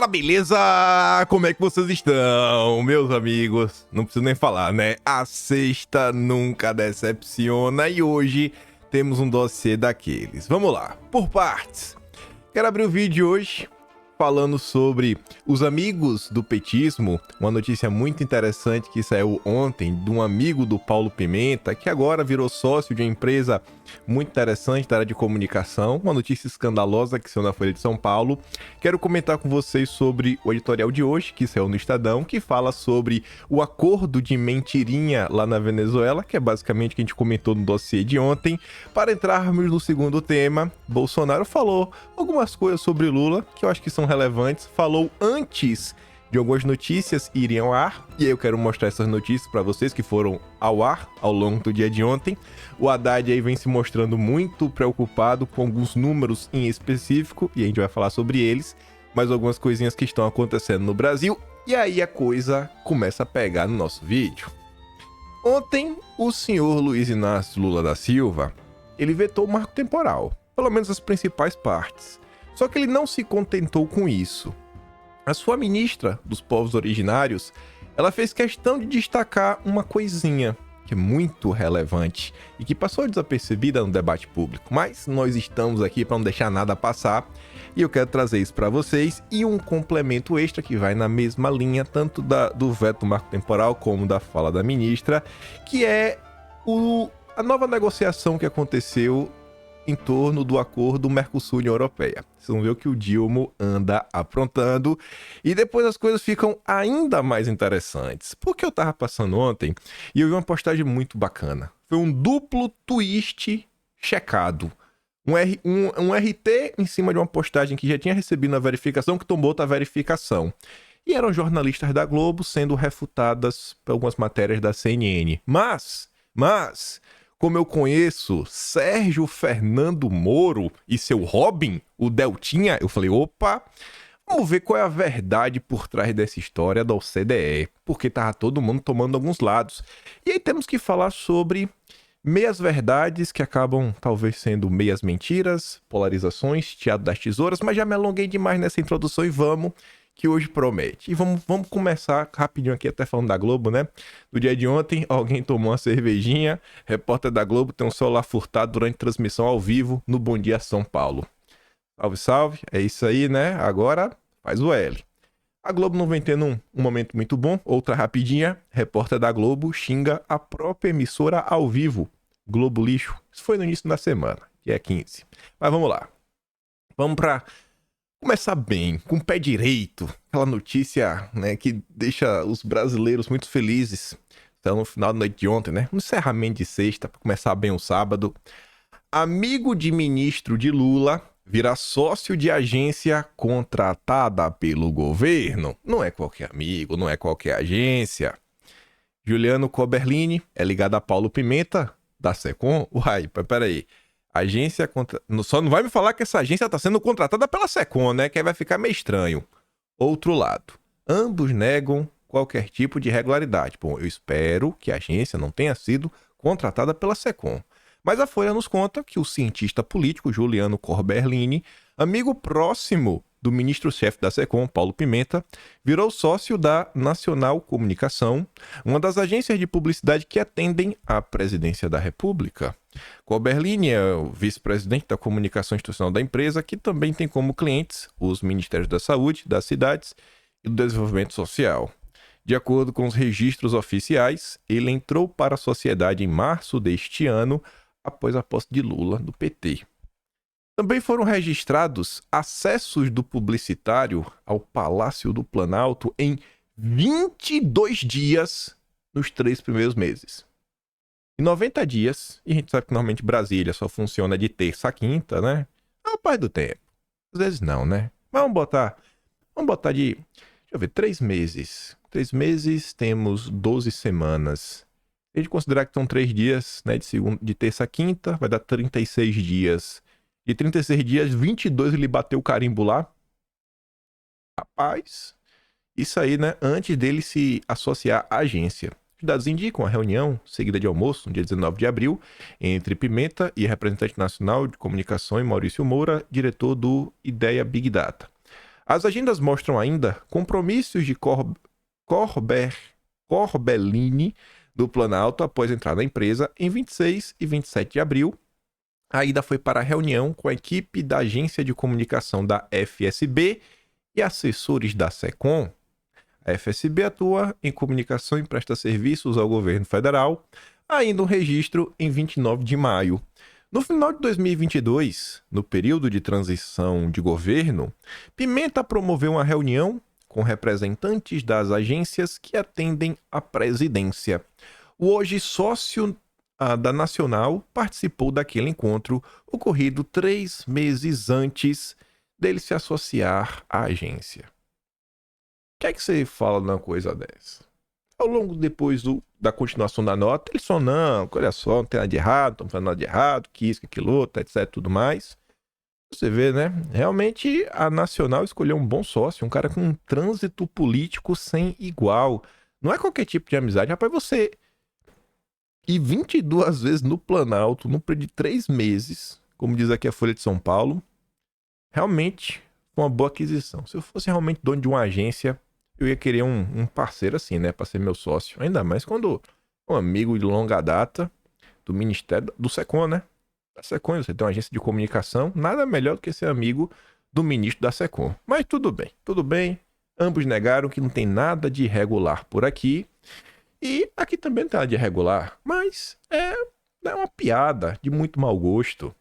Fala, beleza? Como é que vocês estão, meus amigos? Não preciso nem falar, né? A sexta nunca decepciona e hoje temos um dossiê daqueles. Vamos lá, por partes. Quero abrir o vídeo hoje falando sobre os amigos do petismo, uma notícia muito interessante que saiu ontem de um amigo do Paulo Pimenta, que agora virou sócio de uma empresa muito interessante da área de comunicação, uma notícia escandalosa que saiu na Folha de São Paulo. Quero comentar com vocês sobre o editorial de hoje, que saiu no Estadão, que fala sobre o acordo de mentirinha lá na Venezuela, que é basicamente o que a gente comentou no dossiê de ontem. Para entrarmos no segundo tema, Bolsonaro falou algumas coisas sobre Lula, que eu acho que são relevantes, falou antes de algumas notícias irem ao ar, e aí eu quero mostrar essas notícias para vocês que foram ao ar ao longo do dia de ontem. O Haddad aí vem se mostrando muito preocupado com alguns números em específico, e a gente vai falar sobre eles, mas algumas coisinhas que estão acontecendo no Brasil, e aí a coisa começa a pegar no nosso vídeo. Ontem, o senhor Luiz Inácio Lula da Silva, ele vetou o marco temporal, pelo menos as principais partes. Só que ele não se contentou com isso. A sua ministra dos povos originários, ela fez questão de destacar uma coisinha que é muito relevante e que passou desapercebida no debate público, mas nós estamos aqui para não deixar nada passar e eu quero trazer isso para vocês e um complemento extra que vai na mesma linha tanto do veto do marco temporal como da fala da ministra, que é a nova negociação que aconteceu em torno do acordo Mercosul-União Europeia. Vocês vão ver o que o Dilma anda aprontando e depois as coisas ficam ainda mais interessantes. Porque eu tava passando ontem e eu vi uma postagem muito bacana. Foi um duplo twist checado. Um RT em cima de uma postagem que já tinha recebido a verificação, que tomou outra verificação. E eram jornalistas da Globo sendo refutadas por algumas matérias da CNN. Mas como eu conheço Sérgio Fernando Moro e seu Robin, o Deltinha, eu falei, opa, vamos ver qual é a verdade por trás dessa história da OCDE, porque tava todo mundo tomando alguns lados. E aí temos que falar sobre meias verdades que acabam talvez sendo meias mentiras, polarizações, teatro das tesouras, mas já me alonguei demais nessa introdução e vamos, que hoje promete. E vamos começar rapidinho aqui, até falando da Globo, né? No dia de ontem, alguém tomou uma cervejinha, repórter da Globo tem um celular furtado durante transmissão ao vivo no Bom Dia São Paulo. Salve, salve, é isso aí, né? Agora faz o L. A Globo não vem tendo um momento muito bom. Outra rapidinha, repórter da Globo xinga a própria emissora ao vivo. Globo lixo. Isso foi no início da semana, que é 15. Mas vamos lá. Vamos pra começar bem, com o pé direito, aquela notícia, né, que deixa os brasileiros muito felizes. Então, no final da noite de ontem, né, no encerramento de sexta, para começar bem o sábado, amigo de ministro de Lula vira sócio de agência contratada pelo governo. Não é qualquer amigo, não é qualquer agência. Juliano Coberlini é ligado a Paulo Pimenta, da Secom. Uai, peraí. Agência só não vai me falar que essa agência está sendo contratada pela Secom, né? Que aí vai ficar meio estranho. Outro lado, ambos negam qualquer tipo de irregularidade. Bom, eu espero que a agência não tenha sido contratada pela Secom. Mas a Folha nos conta que o cientista político Juliano Coberlini, amigo próximo do ministro-chefe da Secom, Paulo Pimenta, virou sócio da Nacional Comunicação, uma das agências de publicidade que atendem à presidência da República. Coberlini é o vice-presidente da comunicação institucional da empresa, que também tem como clientes os Ministérios da Saúde, das Cidades e do Desenvolvimento Social. De acordo com os registros oficiais, ele entrou para a sociedade em março deste ano, após a posse de Lula do PT. Também foram registrados acessos do publicitário ao Palácio do Planalto em 22 dias nos 3 primeiros meses. Em 90 dias, e a gente sabe que normalmente Brasília só funciona de terça a quinta, né? É o pai do tempo. Às vezes não, né? Mas vamos botar de, deixa eu ver, 3 meses. 3 meses, temos 12 semanas. Se a gente considerar que são 3 dias, né, de terça a quinta, vai dar 36 dias. De 36 dias, 22 ele bateu o carimbo lá. Rapaz, isso aí, né, antes dele se associar à agência. Os dados indicam a reunião seguida de almoço, no dia 19 de abril, entre Pimenta e representante nacional de comunicação e Maurício Moura, diretor do Ideia Big Data. As agendas mostram ainda compromissos de Corbellini do Planalto após entrar na empresa em 26 e 27 de abril. A ida foi para a reunião com a equipe da agência de comunicação da FSB e assessores da SECOM. A FSB atua em comunicação e presta serviços ao governo federal, ainda um registro em 29 de maio. No final de 2022, no período de transição de governo, Pimenta promoveu uma reunião com representantes das agências que atendem à presidência. O hoje sócio da Nacional participou daquele encontro, ocorrido 3 meses antes dele se associar à agência. O que é que você fala numa coisa dessa? Ao longo depois da continuação da nota, eles falam, não, olha só, não tem nada de errado, não estão falando nada de errado, que isso, que aquilo outro, etc, tudo mais. Você vê, né? Realmente a Nacional escolheu um bom sócio, um cara com um trânsito político sem igual. Não é qualquer tipo de amizade. Rapaz, você ir 22 vezes no Planalto, num período de 3 meses, como diz aqui a Folha de São Paulo, realmente foi uma boa aquisição. Se eu fosse realmente dono de uma agência, eu ia querer um parceiro assim, né? Pra ser meu sócio. Ainda mais quando um amigo de longa data do Ministério, do SECOM, né? Da SECOM, você tem uma agência de comunicação, nada melhor do que ser amigo do ministro da SECOM. Mas tudo bem, tudo bem. Ambos negaram que não tem nada de irregular por aqui. E aqui também não tem nada de irregular, mas é uma piada de muito mau gosto.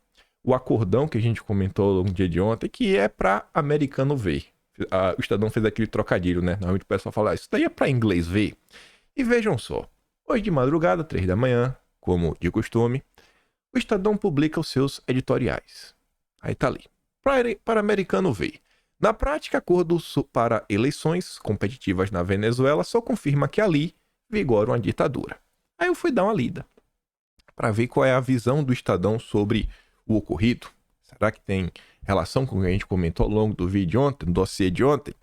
O acordão que a gente comentou no dia de ontem, que é pra americano ver. O Estadão fez aquele trocadilho, né? Normalmente o pessoal fala, isso daí é pra inglês ver. E vejam só, hoje de madrugada, 3 da manhã, como de costume, o Estadão publica os seus editoriais. Aí tá ali, para americano ver. Na prática, acordo para eleições competitivas na Venezuela só confirma que ali vigora uma ditadura. Aí eu fui dar uma lida, para ver qual é a visão do Estadão sobre o ocorrido. Será que tem relação com o que a gente comentou ao longo do vídeo de ontem, no dossiê de ontem?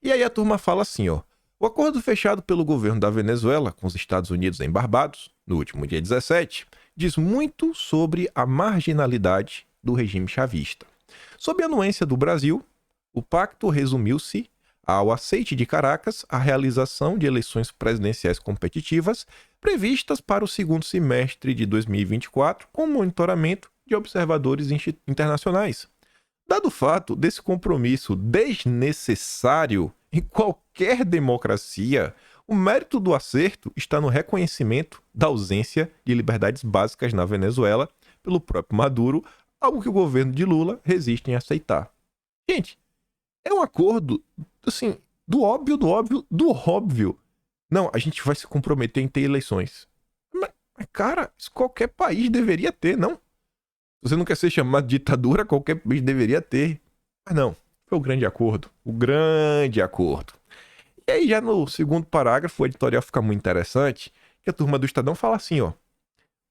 E aí a turma fala assim, ó. O acordo fechado pelo governo da Venezuela com os Estados Unidos em Barbados, no último dia 17, diz muito sobre a marginalidade do regime chavista. Sob a anuência do Brasil, o pacto resumiu-se ao aceite de Caracas a realização de eleições presidenciais competitivas previstas para o segundo semestre de 2024, com monitoramento de observadores internacionais. Dado o fato desse compromisso desnecessário em qualquer democracia, o mérito do acerto está no reconhecimento da ausência de liberdades básicas na Venezuela pelo próprio Maduro, algo que o governo de Lula resiste em aceitar. Gente, é um acordo, assim, do óbvio, do óbvio, do óbvio. Não, a gente vai se comprometer em ter eleições. Mas cara, isso qualquer país deveria ter, não? Se você não quer ser chamado de ditadura, qualquer país deveria ter. Mas não, foi o grande acordo. O grande acordo. E aí, já no segundo parágrafo, o editorial fica muito interessante, que a turma do Estadão fala assim, ó.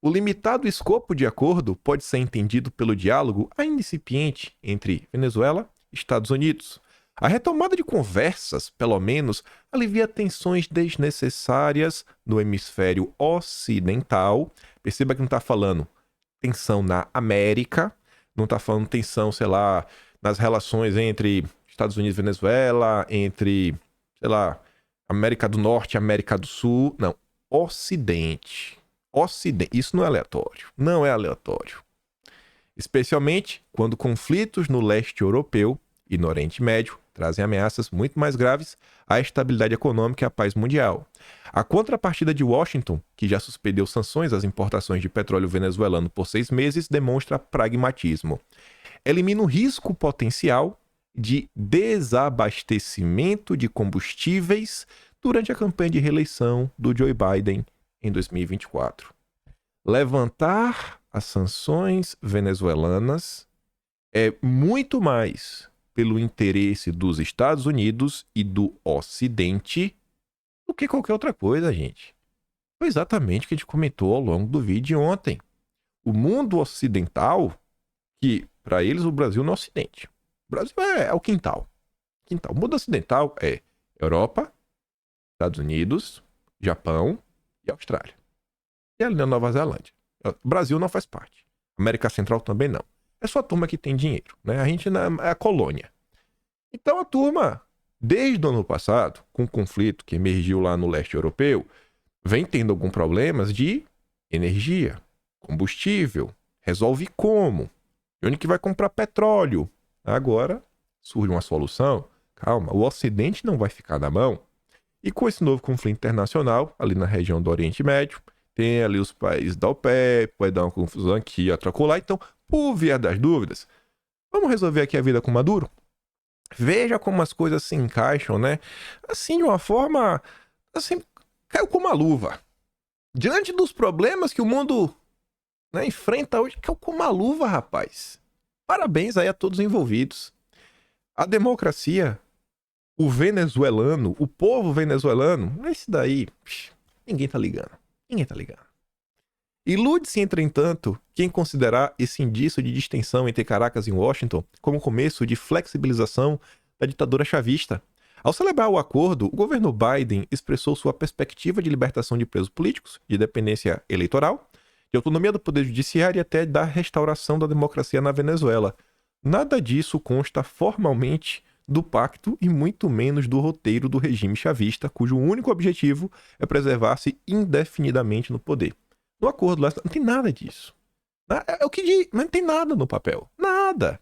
O limitado escopo de acordo pode ser entendido pelo diálogo ainda incipiente entre Venezuela e Estados Unidos. A retomada de conversas, pelo menos, alivia tensões desnecessárias no hemisfério ocidental. Perceba que não está falando tensão na América, não está falando tensão, sei lá, nas relações entre Estados Unidos e Venezuela, entre, sei lá, América do Norte e América do Sul. Não, Ocidente. Ocidente. Isso não é aleatório. Não é aleatório. Especialmente quando conflitos no leste europeu e no Oriente Médio trazem ameaças muito mais graves à estabilidade econômica e à paz mundial. A contrapartida de Washington, que já suspendeu sanções às importações de petróleo venezuelano por 6 meses, demonstra pragmatismo. Elimina o risco potencial de desabastecimento de combustíveis durante a campanha de reeleição do Joe Biden em 2024. Levantar as sanções venezuelanas é muito mais pelo interesse dos Estados Unidos e do Ocidente do que qualquer outra coisa, gente. Foi exatamente o que a gente comentou ao longo do vídeo de ontem. O mundo ocidental, que para eles o Brasil não é o Ocidente. O Brasil é o quintal. O mundo ocidental é Europa, Estados Unidos, Japão e Austrália. E ali na Nova Zelândia. O Brasil não faz parte. América Central também não. É só a turma que tem dinheiro, né? A gente é a colônia. Então a turma, desde o ano passado, com o conflito que emergiu lá no leste europeu, vem tendo alguns problemas de energia, combustível, resolve como? De onde que vai comprar petróleo? Agora surge uma solução. Calma, o Ocidente não vai ficar na mão. E com esse novo conflito internacional, ali na região do Oriente Médio, tem ali os países da OPEP, vai dar uma confusão aqui, outra colar. Então, por via das dúvidas, vamos resolver aqui a vida com Maduro? Veja como as coisas se encaixam, né? Assim, de uma forma, assim, caiu como uma luva. Diante dos problemas que o mundo, né, enfrenta hoje, caiu como uma luva, rapaz. Parabéns aí a todos os envolvidos. A democracia, o venezuelano, o povo venezuelano, esse daí, ninguém tá ligando. Ninguém tá ligando. Ilude-se, entretanto, quem considerar esse indício de distensão entre Caracas e Washington como começo de flexibilização da ditadura chavista. Ao celebrar o acordo, o governo Biden expressou sua perspectiva de libertação de presos políticos, de independência eleitoral, de autonomia do poder judiciário e até da restauração da democracia na Venezuela. Nada disso consta formalmente do pacto e muito menos do roteiro do regime chavista, cujo único objetivo é preservar-se indefinidamente no poder. No acordo lá não tem nada disso. É o que diz, mas não tem nada no papel. Nada.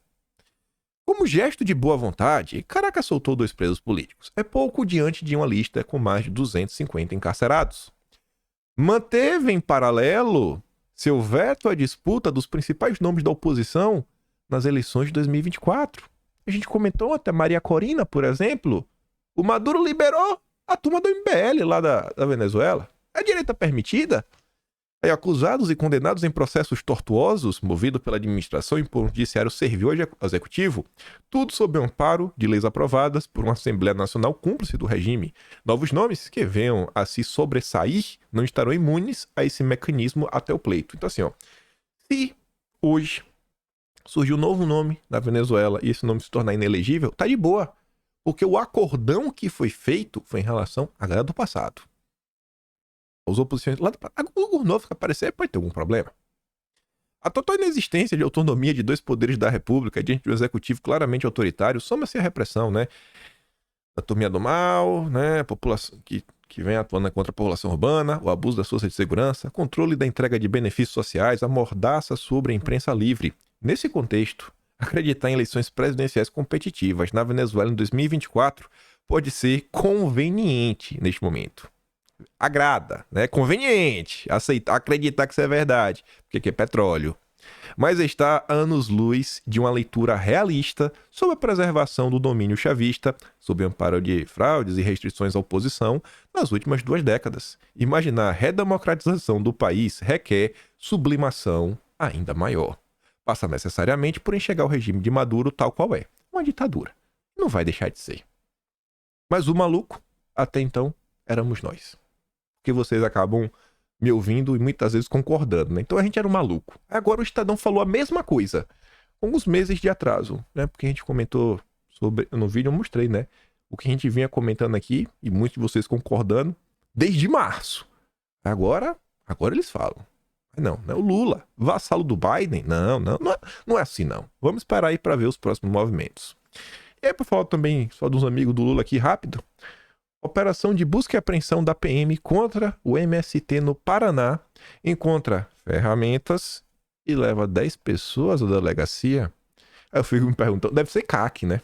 Como gesto de boa vontade, Caracas soltou 2 presos políticos. É pouco diante de uma lista com mais de 250 encarcerados. Manteve em paralelo seu veto à disputa dos principais nomes da oposição nas eleições de 2024. A gente comentou até Maria Corina, por exemplo. O Maduro liberou a turma do MBL lá da Venezuela. É direita permitida? Aí, acusados e condenados em processos tortuosos, movidos pela administração e por um judiciário servil executivo, tudo sob o amparo de leis aprovadas por uma Assembleia Nacional cúmplice do regime. Novos nomes que venham a se sobressair não estarão imunes a esse mecanismo até o pleito. Então, assim, ó, se hoje surgiu um novo nome na Venezuela e esse nome se tornar inelegível, tá de boa. Porque o acordão que foi feito foi em relação à galera do passado. Os oposições lá o novo que aparecer pode ter algum problema. A total inexistência de autonomia de 2 poderes da República diante de um executivo claramente autoritário soma-se à repressão, né? A turminha do mal, né? A população que vem atuando contra a população urbana, o abuso das forças de segurança, controle da entrega de benefícios sociais, a mordaça sobre a imprensa livre. Nesse contexto, acreditar em eleições presidenciais competitivas na Venezuela em 2024 pode ser conveniente neste momento. Agrada, né? Conveniente aceitar, acreditar que isso é verdade, porque aqui é petróleo. Mas está a anos-luz de uma leitura realista sobre a preservação do domínio chavista, sob amparo de fraudes e restrições à oposição nas últimas 2 décadas. Imaginar a redemocratização do país requer sublimação ainda maior. Passa necessariamente por enxergar o regime de Maduro tal qual é, uma ditadura. Não vai deixar de ser. Mas o maluco, até então, éramos nós. Porque vocês acabam me ouvindo e muitas vezes concordando, né? Então a gente era um maluco. Agora o Estadão falou a mesma coisa, com alguns meses de atraso, né? Porque a gente comentou sobre, no vídeo eu mostrei, né? O que a gente vinha comentando aqui, e muitos de vocês concordando, desde março. Agora eles falam. Não, não é o Lula, vassalo do Biden? Não é assim não. Vamos esperar aí para ver os próximos movimentos. E aí, para falar também só dos amigos do Lula aqui rápido, operação de busca e apreensão da PM contra o MST no Paraná encontra ferramentas e leva 10 pessoas à delegacia. Aí eu fico me perguntando, deve ser CAC, né?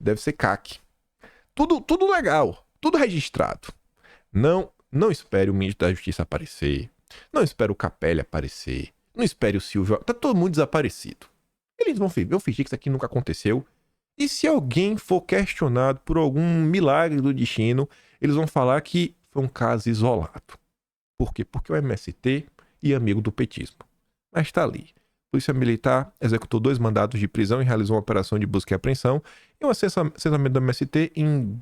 Deve ser CAC. Tudo legal, tudo registrado. Não espere o ministro da Justiça aparecer. Não espere o Capelli aparecer. Não espere o Silvio. Tá todo mundo desaparecido. Eles vão fingir que isso aqui nunca aconteceu. E se alguém for questionado por algum milagre do destino, eles vão falar que foi um caso isolado. Por quê? Porque o MST é amigo do petismo. Mas está ali. A Polícia Militar executou 2 mandados de prisão e realizou uma operação de busca e apreensão em um assentamento do MST em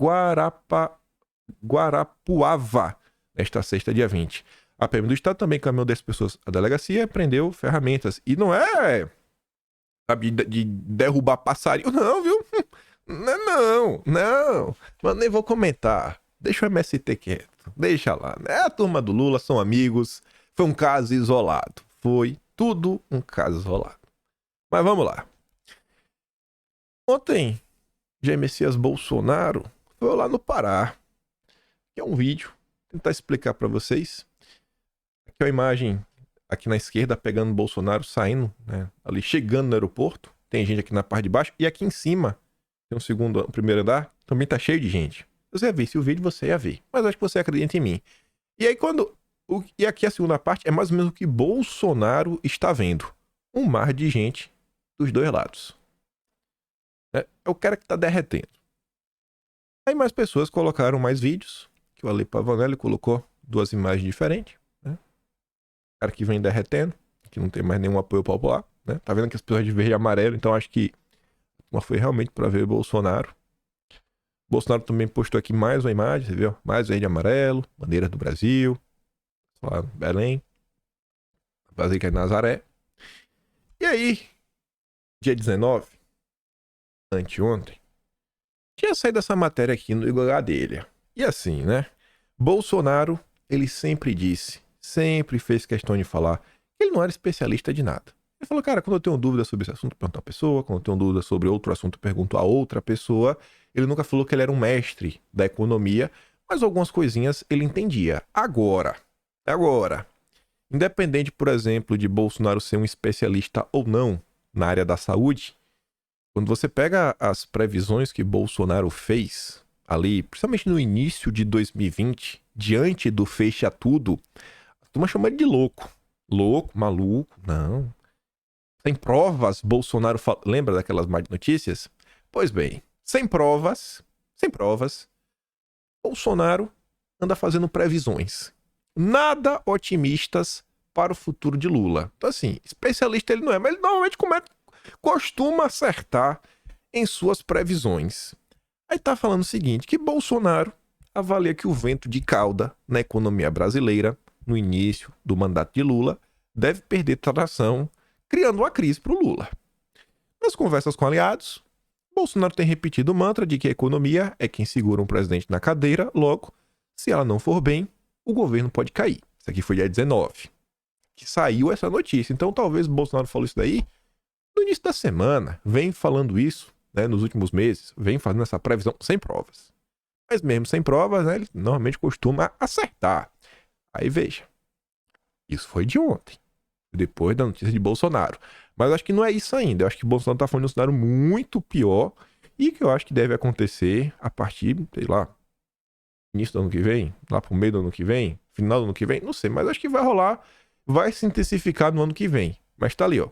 Guarapuava, nesta sexta, dia 20. A PM do Estado também caminhou 10 pessoas à delegacia e prendeu ferramentas. E não é... sabe, de derrubar passarinho, não, viu? Não. Mas nem vou comentar. Deixa o MST quieto. Deixa lá. É a turma do Lula, são amigos. Foi um caso isolado. Foi tudo um caso isolado. Mas vamos lá. Ontem Jair Messias Bolsonaro foi lá no Pará. Aqui é um vídeo, vou tentar explicar para vocês. Aqui é a imagem aqui na esquerda pegando o Bolsonaro saindo, né, ali chegando no aeroporto. Tem gente aqui na parte de baixo e aqui em cima tem um primeiro andar, também tá cheio de gente. Você ia ver, se o vídeo você ia ver, mas acho que você acredita em mim. E aí e aqui a segunda parte é mais ou menos o que Bolsonaro está vendo. Um mar de gente dos dois lados. É o cara que tá derretendo. Aí mais pessoas colocaram mais vídeos, que o Ale Pavanelli colocou duas imagens diferentes, né? O cara que vem derretendo, que não tem mais nenhum apoio popular, né? Tá vendo que as pessoas de verde e amarelo, então acho que uma foi realmente para ver Bolsonaro. Bolsonaro também postou aqui mais uma imagem, você viu? Mais verde e amarelo, bandeira do Brasil, lá Belém, Basílica de Nazaré. E aí, dia 19, anteontem, tinha saído essa matéria aqui no Igor Gadelha. E assim, né? Bolsonaro, ele sempre disse, sempre fez questão de falar que ele não era especialista de nada. Ele falou, cara, quando eu tenho dúvida sobre esse assunto, eu pergunto a pessoa. Quando eu tenho dúvida sobre outro assunto, eu pergunto a outra pessoa. Ele nunca falou que ele era um mestre da economia, mas algumas coisinhas ele entendia. Agora, independente, por exemplo, de Bolsonaro ser um especialista ou não na área da saúde, quando você pega as previsões que Bolsonaro fez ali, principalmente no início de 2020, diante do fecha tudo, a turma chama ele de louco. Louco, maluco, não. Sem provas, Bolsonaro fala... Lembra daquelas más notícias? Pois bem, sem provas, Bolsonaro anda fazendo previsões nada otimistas para o futuro de Lula. Então assim, especialista ele não é, mas ele normalmente costuma acertar em suas previsões. Aí tá falando o seguinte, que Bolsonaro avalia que o vento de cauda na economia brasileira, no início do mandato de Lula, deve perder tração, criando uma crise para o Lula. Nas conversas com aliados, Bolsonaro tem repetido o mantra de que a economia é quem segura um presidente na cadeira, logo, se ela não for bem, o governo pode cair. Isso aqui foi dia 19, que saiu essa notícia. Então talvez Bolsonaro falou isso daí no início da semana, vem falando isso, né, nos últimos meses, vem fazendo essa previsão sem provas. Mas mesmo sem provas, né, ele normalmente costuma acertar. Aí veja, isso foi de ontem, depois da notícia de Bolsonaro. Mas eu acho que não é isso ainda. Eu acho que Bolsonaro está falando de um cenário muito pior e que eu acho que deve acontecer a partir, sei lá, início do ano que vem, lá pro meio do ano que vem, final do ano que vem, não sei, mas acho que vai rolar, vai se intensificar no ano que vem. Mas tá ali, ó.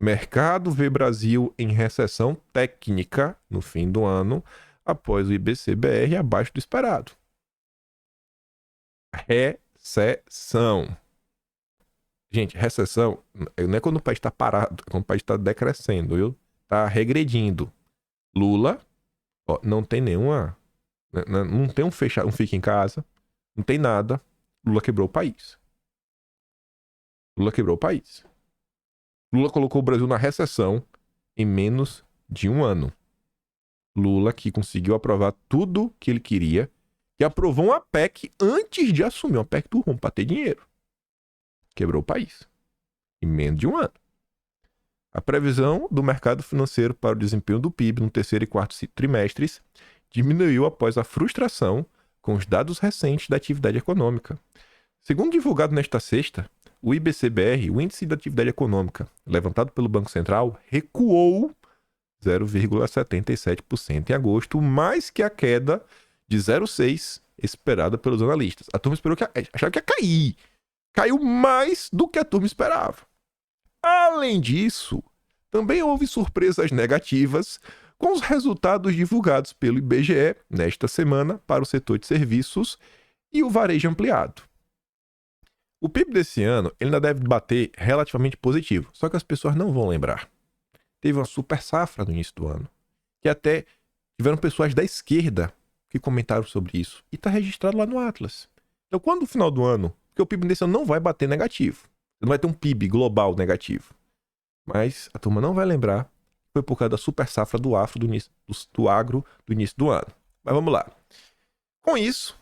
Mercado vê Brasil em recessão técnica no fim do ano, após o IBC-BR abaixo do esperado. Recessão. Gente, recessão não é quando o país está parado, é quando o país está decrescendo, viu? Tá regredindo. Lula, ó, não tem nenhuma... Não tem um fica em casa, não tem nada. Lula quebrou o país. Lula colocou o Brasil na recessão em menos de um ano. Lula que conseguiu aprovar tudo que ele queria, que aprovou uma PEC antes de assumir, uma PEC do rumo para ter dinheiro. Quebrou o país em menos de um ano. A previsão do mercado financeiro para o desempenho do PIB no terceiro e quarto trimestres diminuiu após a frustração com os dados recentes da atividade econômica. Segundo divulgado nesta sexta, o IBC-BR, o Índice da Atividade Econômica, levantado pelo Banco Central, recuou 0,77% em agosto, mais que a queda de 0,6% esperada pelos analistas. A turma achava que ia cair. Caiu mais do que a turma esperava. Além disso, também houve surpresas negativas com os resultados divulgados pelo IBGE nesta semana para o setor de serviços e o varejo ampliado. O PIB desse ano ele ainda deve bater relativamente positivo, só que as pessoas não vão lembrar. Teve uma super safra no início do ano, que até tiveram pessoas da esquerda que comentaram sobre isso, e está registrado lá no Atlas. Então, quando no final do ano, porque o PIB desse ano não vai bater negativo, não vai ter um PIB global negativo, mas a turma não vai lembrar, foi por causa da super safra do agro do início do ano. Mas vamos lá. Com isso,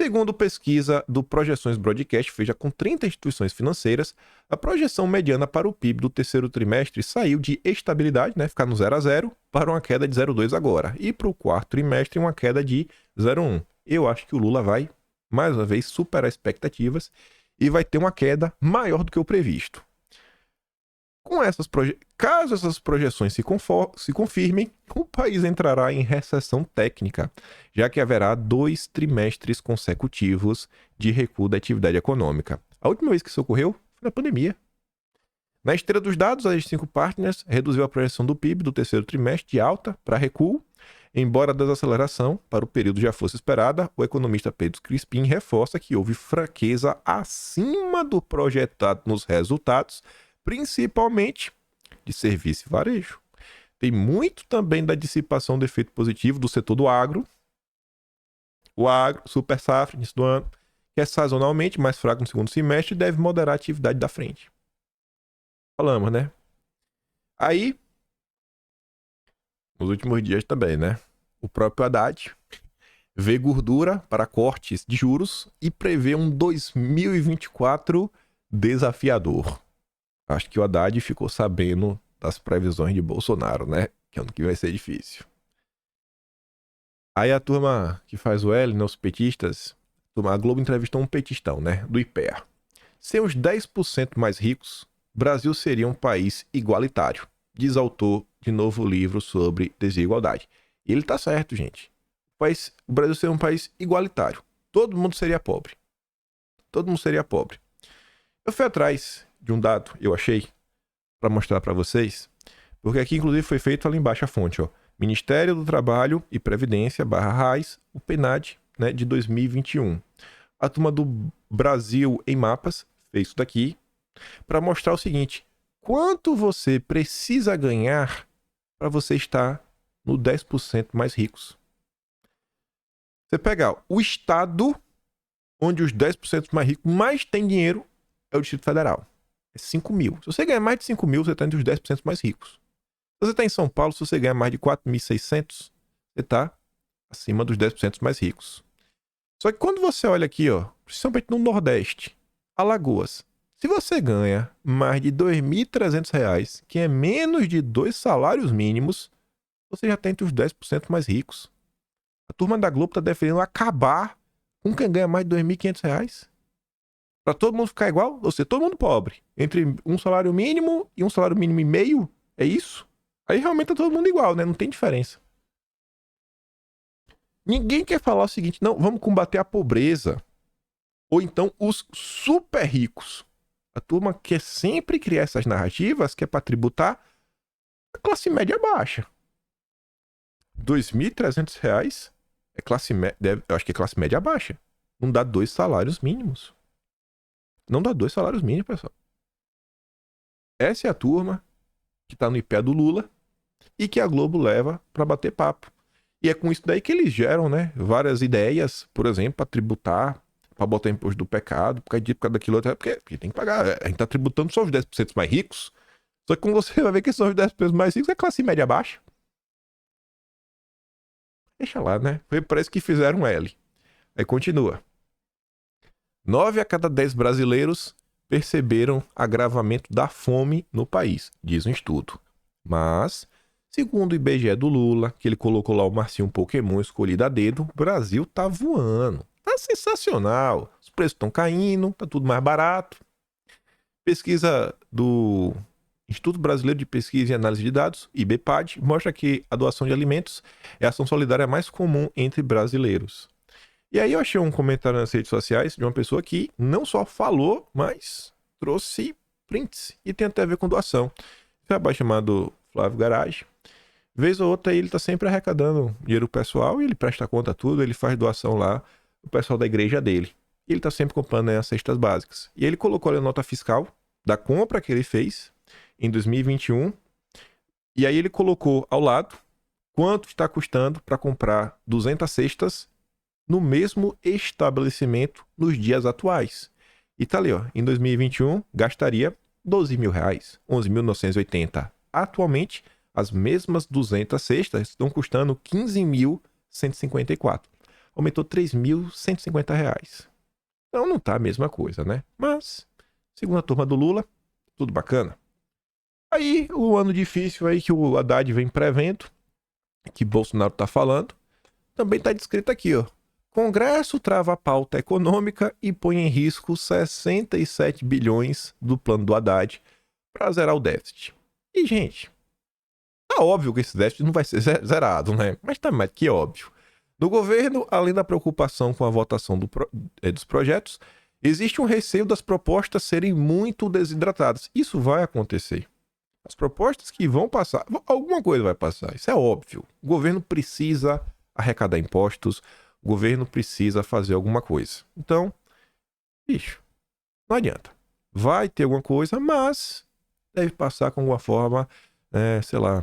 Segundo pesquisa do Projeções Broadcast, feita com 30 instituições financeiras, a projeção mediana para o PIB do terceiro trimestre saiu de estabilidade, né, ficar no 0 a 0, para uma queda de 0,2 agora. E para o quarto trimestre, uma queda de 0,1. Eu acho que o Lula vai, mais uma vez, superar expectativas e vai ter uma queda maior do que o previsto. Caso essas projeções se confirmem, o país entrará em recessão técnica, já que haverá 2 trimestres consecutivos de recuo da atividade econômica. A última vez que isso ocorreu foi na pandemia. Na esteira dos dados, a G5 Partners reduziu a projeção do PIB do terceiro trimestre de alta para recuo. Embora a desaceleração para o período já fosse esperada, o economista Pedro Crispim reforça que houve fraqueza acima do projetado nos resultados, principalmente de serviço e varejo. Tem muito também da dissipação do efeito positivo do setor do agro. O agro, super safra, início do ano, que é sazonalmente mais fraco no segundo semestre, deve moderar a atividade da frente. Falamos, né? Aí, nos últimos dias também, né? O próprio Haddad vê gordura para cortes de juros e prevê um 2024 desafiador. Acho que o Haddad ficou sabendo das previsões de Bolsonaro, né? Que ano que vai ser difícil. Aí a turma que faz o L, né, os petistas, a Globo entrevistou um petistão, né? Do IPEA. Sem os 10% mais ricos, Brasil seria um país igualitário, diz autor de novo livro sobre desigualdade. E ele tá certo, gente. O Brasil seria um país igualitário. Todo mundo seria pobre. Todo mundo seria pobre. Eu fui atrás de um dado, eu achei, para mostrar para vocês, porque aqui inclusive foi feito ali embaixo a fonte, ó. Ministério do Trabalho e Previdência, /RAIS, o PNAD, né, de 2021. A turma do Brasil em Mapas fez isso daqui para mostrar o seguinte: quanto você precisa ganhar para você estar no 10% mais ricos. Você pega o estado onde os 10% mais ricos mais têm dinheiro é o Distrito Federal. É 5 mil. Se você ganhar mais de 5 mil, você está entre os 10% mais ricos. Se você está em São Paulo, se você ganhar mais de 4.600, você está acima dos 10% mais ricos. Só que quando você olha aqui, ó, principalmente no Nordeste, Alagoas, se você ganha mais de R$ 2.300, que é menos de 2 salários mínimos, você já está entre os 10% mais ricos. A turma da Globo está defendendo acabar com quem ganha mais de R$ 2.500. Para todo mundo ficar igual, ou seja, todo mundo pobre. Entre um salário mínimo e um salário mínimo e meio, é isso? Aí realmente tá todo mundo igual, né? Não tem diferença. Ninguém quer falar o seguinte: não, vamos combater a pobreza. Ou então os super ricos. A turma quer sempre criar essas narrativas que é para tributar a classe média baixa. R$ 2.300 é classe média, eu acho que é classe média baixa. Não dá 2 salários mínimos. Não dá 2 salários mínimos, pessoal. Essa é a turma que tá no IPEA do Lula e que a Globo leva para bater papo. E é com isso daí que eles geram, né, várias ideias, por exemplo, para tributar, para botar imposto do pecado, por causa daquilo, porque tem que pagar. A gente tá tributando só os 10% mais ricos. Só que como você vai ver que são os 10% mais ricos, é classe média baixa. Deixa lá, né? Foi por isso que fizeram um L. Aí continua. 9 a cada 10 brasileiros perceberam agravamento da fome no país, diz um estudo. Mas, segundo o IBGE do Lula, que ele colocou lá o Marcinho Pokémon escolhido a dedo, o Brasil tá voando. Tá sensacional. Os preços estão caindo, tá tudo mais barato. Pesquisa do Instituto Brasileiro de Pesquisa e Análise de Dados, IBPAD, mostra que a doação de alimentos é a ação solidária mais comum entre brasileiros. E aí eu achei um comentário nas redes sociais de uma pessoa que não só falou, mas trouxe prints e tem até a ver com doação. Esse rapaz chamado Flávio Garage. Vez ou outra ele tá sempre arrecadando dinheiro pessoal e ele presta conta a tudo, ele faz doação lá, o pessoal da igreja dele. E ele tá sempre comprando, né, as cestas básicas. E ele colocou ali a nota fiscal da compra que ele fez em 2021. E aí ele colocou ao lado quanto está custando para comprar 200 cestas no mesmo estabelecimento nos dias atuais. E tá ali, ó, em 2021 gastaria R$ 12.000, 11.980. Atualmente, as mesmas 200 cestas estão custando R$ 15.154. aumentou R$ 3.150. Então não tá a mesma coisa, né? Mas, segundo a turma do Lula, tudo bacana. Aí, o ano difícil aí que o Haddad vem prevendo, que Bolsonaro tá falando, também tá descrito aqui, ó. Congresso trava a pauta econômica e põe em risco 67 bilhões do plano do Haddad para zerar o déficit. E, gente, tá óbvio que esse déficit não vai ser zerado, né? Mas tá mais que óbvio. No governo, além da preocupação com a votação dos projetos, existe um receio das propostas serem muito desidratadas. Isso vai acontecer. As propostas que vão passar, alguma coisa vai passar, isso é óbvio. O governo precisa arrecadar impostos, o governo precisa fazer alguma coisa. Então, bicho, não adianta. Vai ter alguma coisa, mas deve passar com alguma forma, sei lá,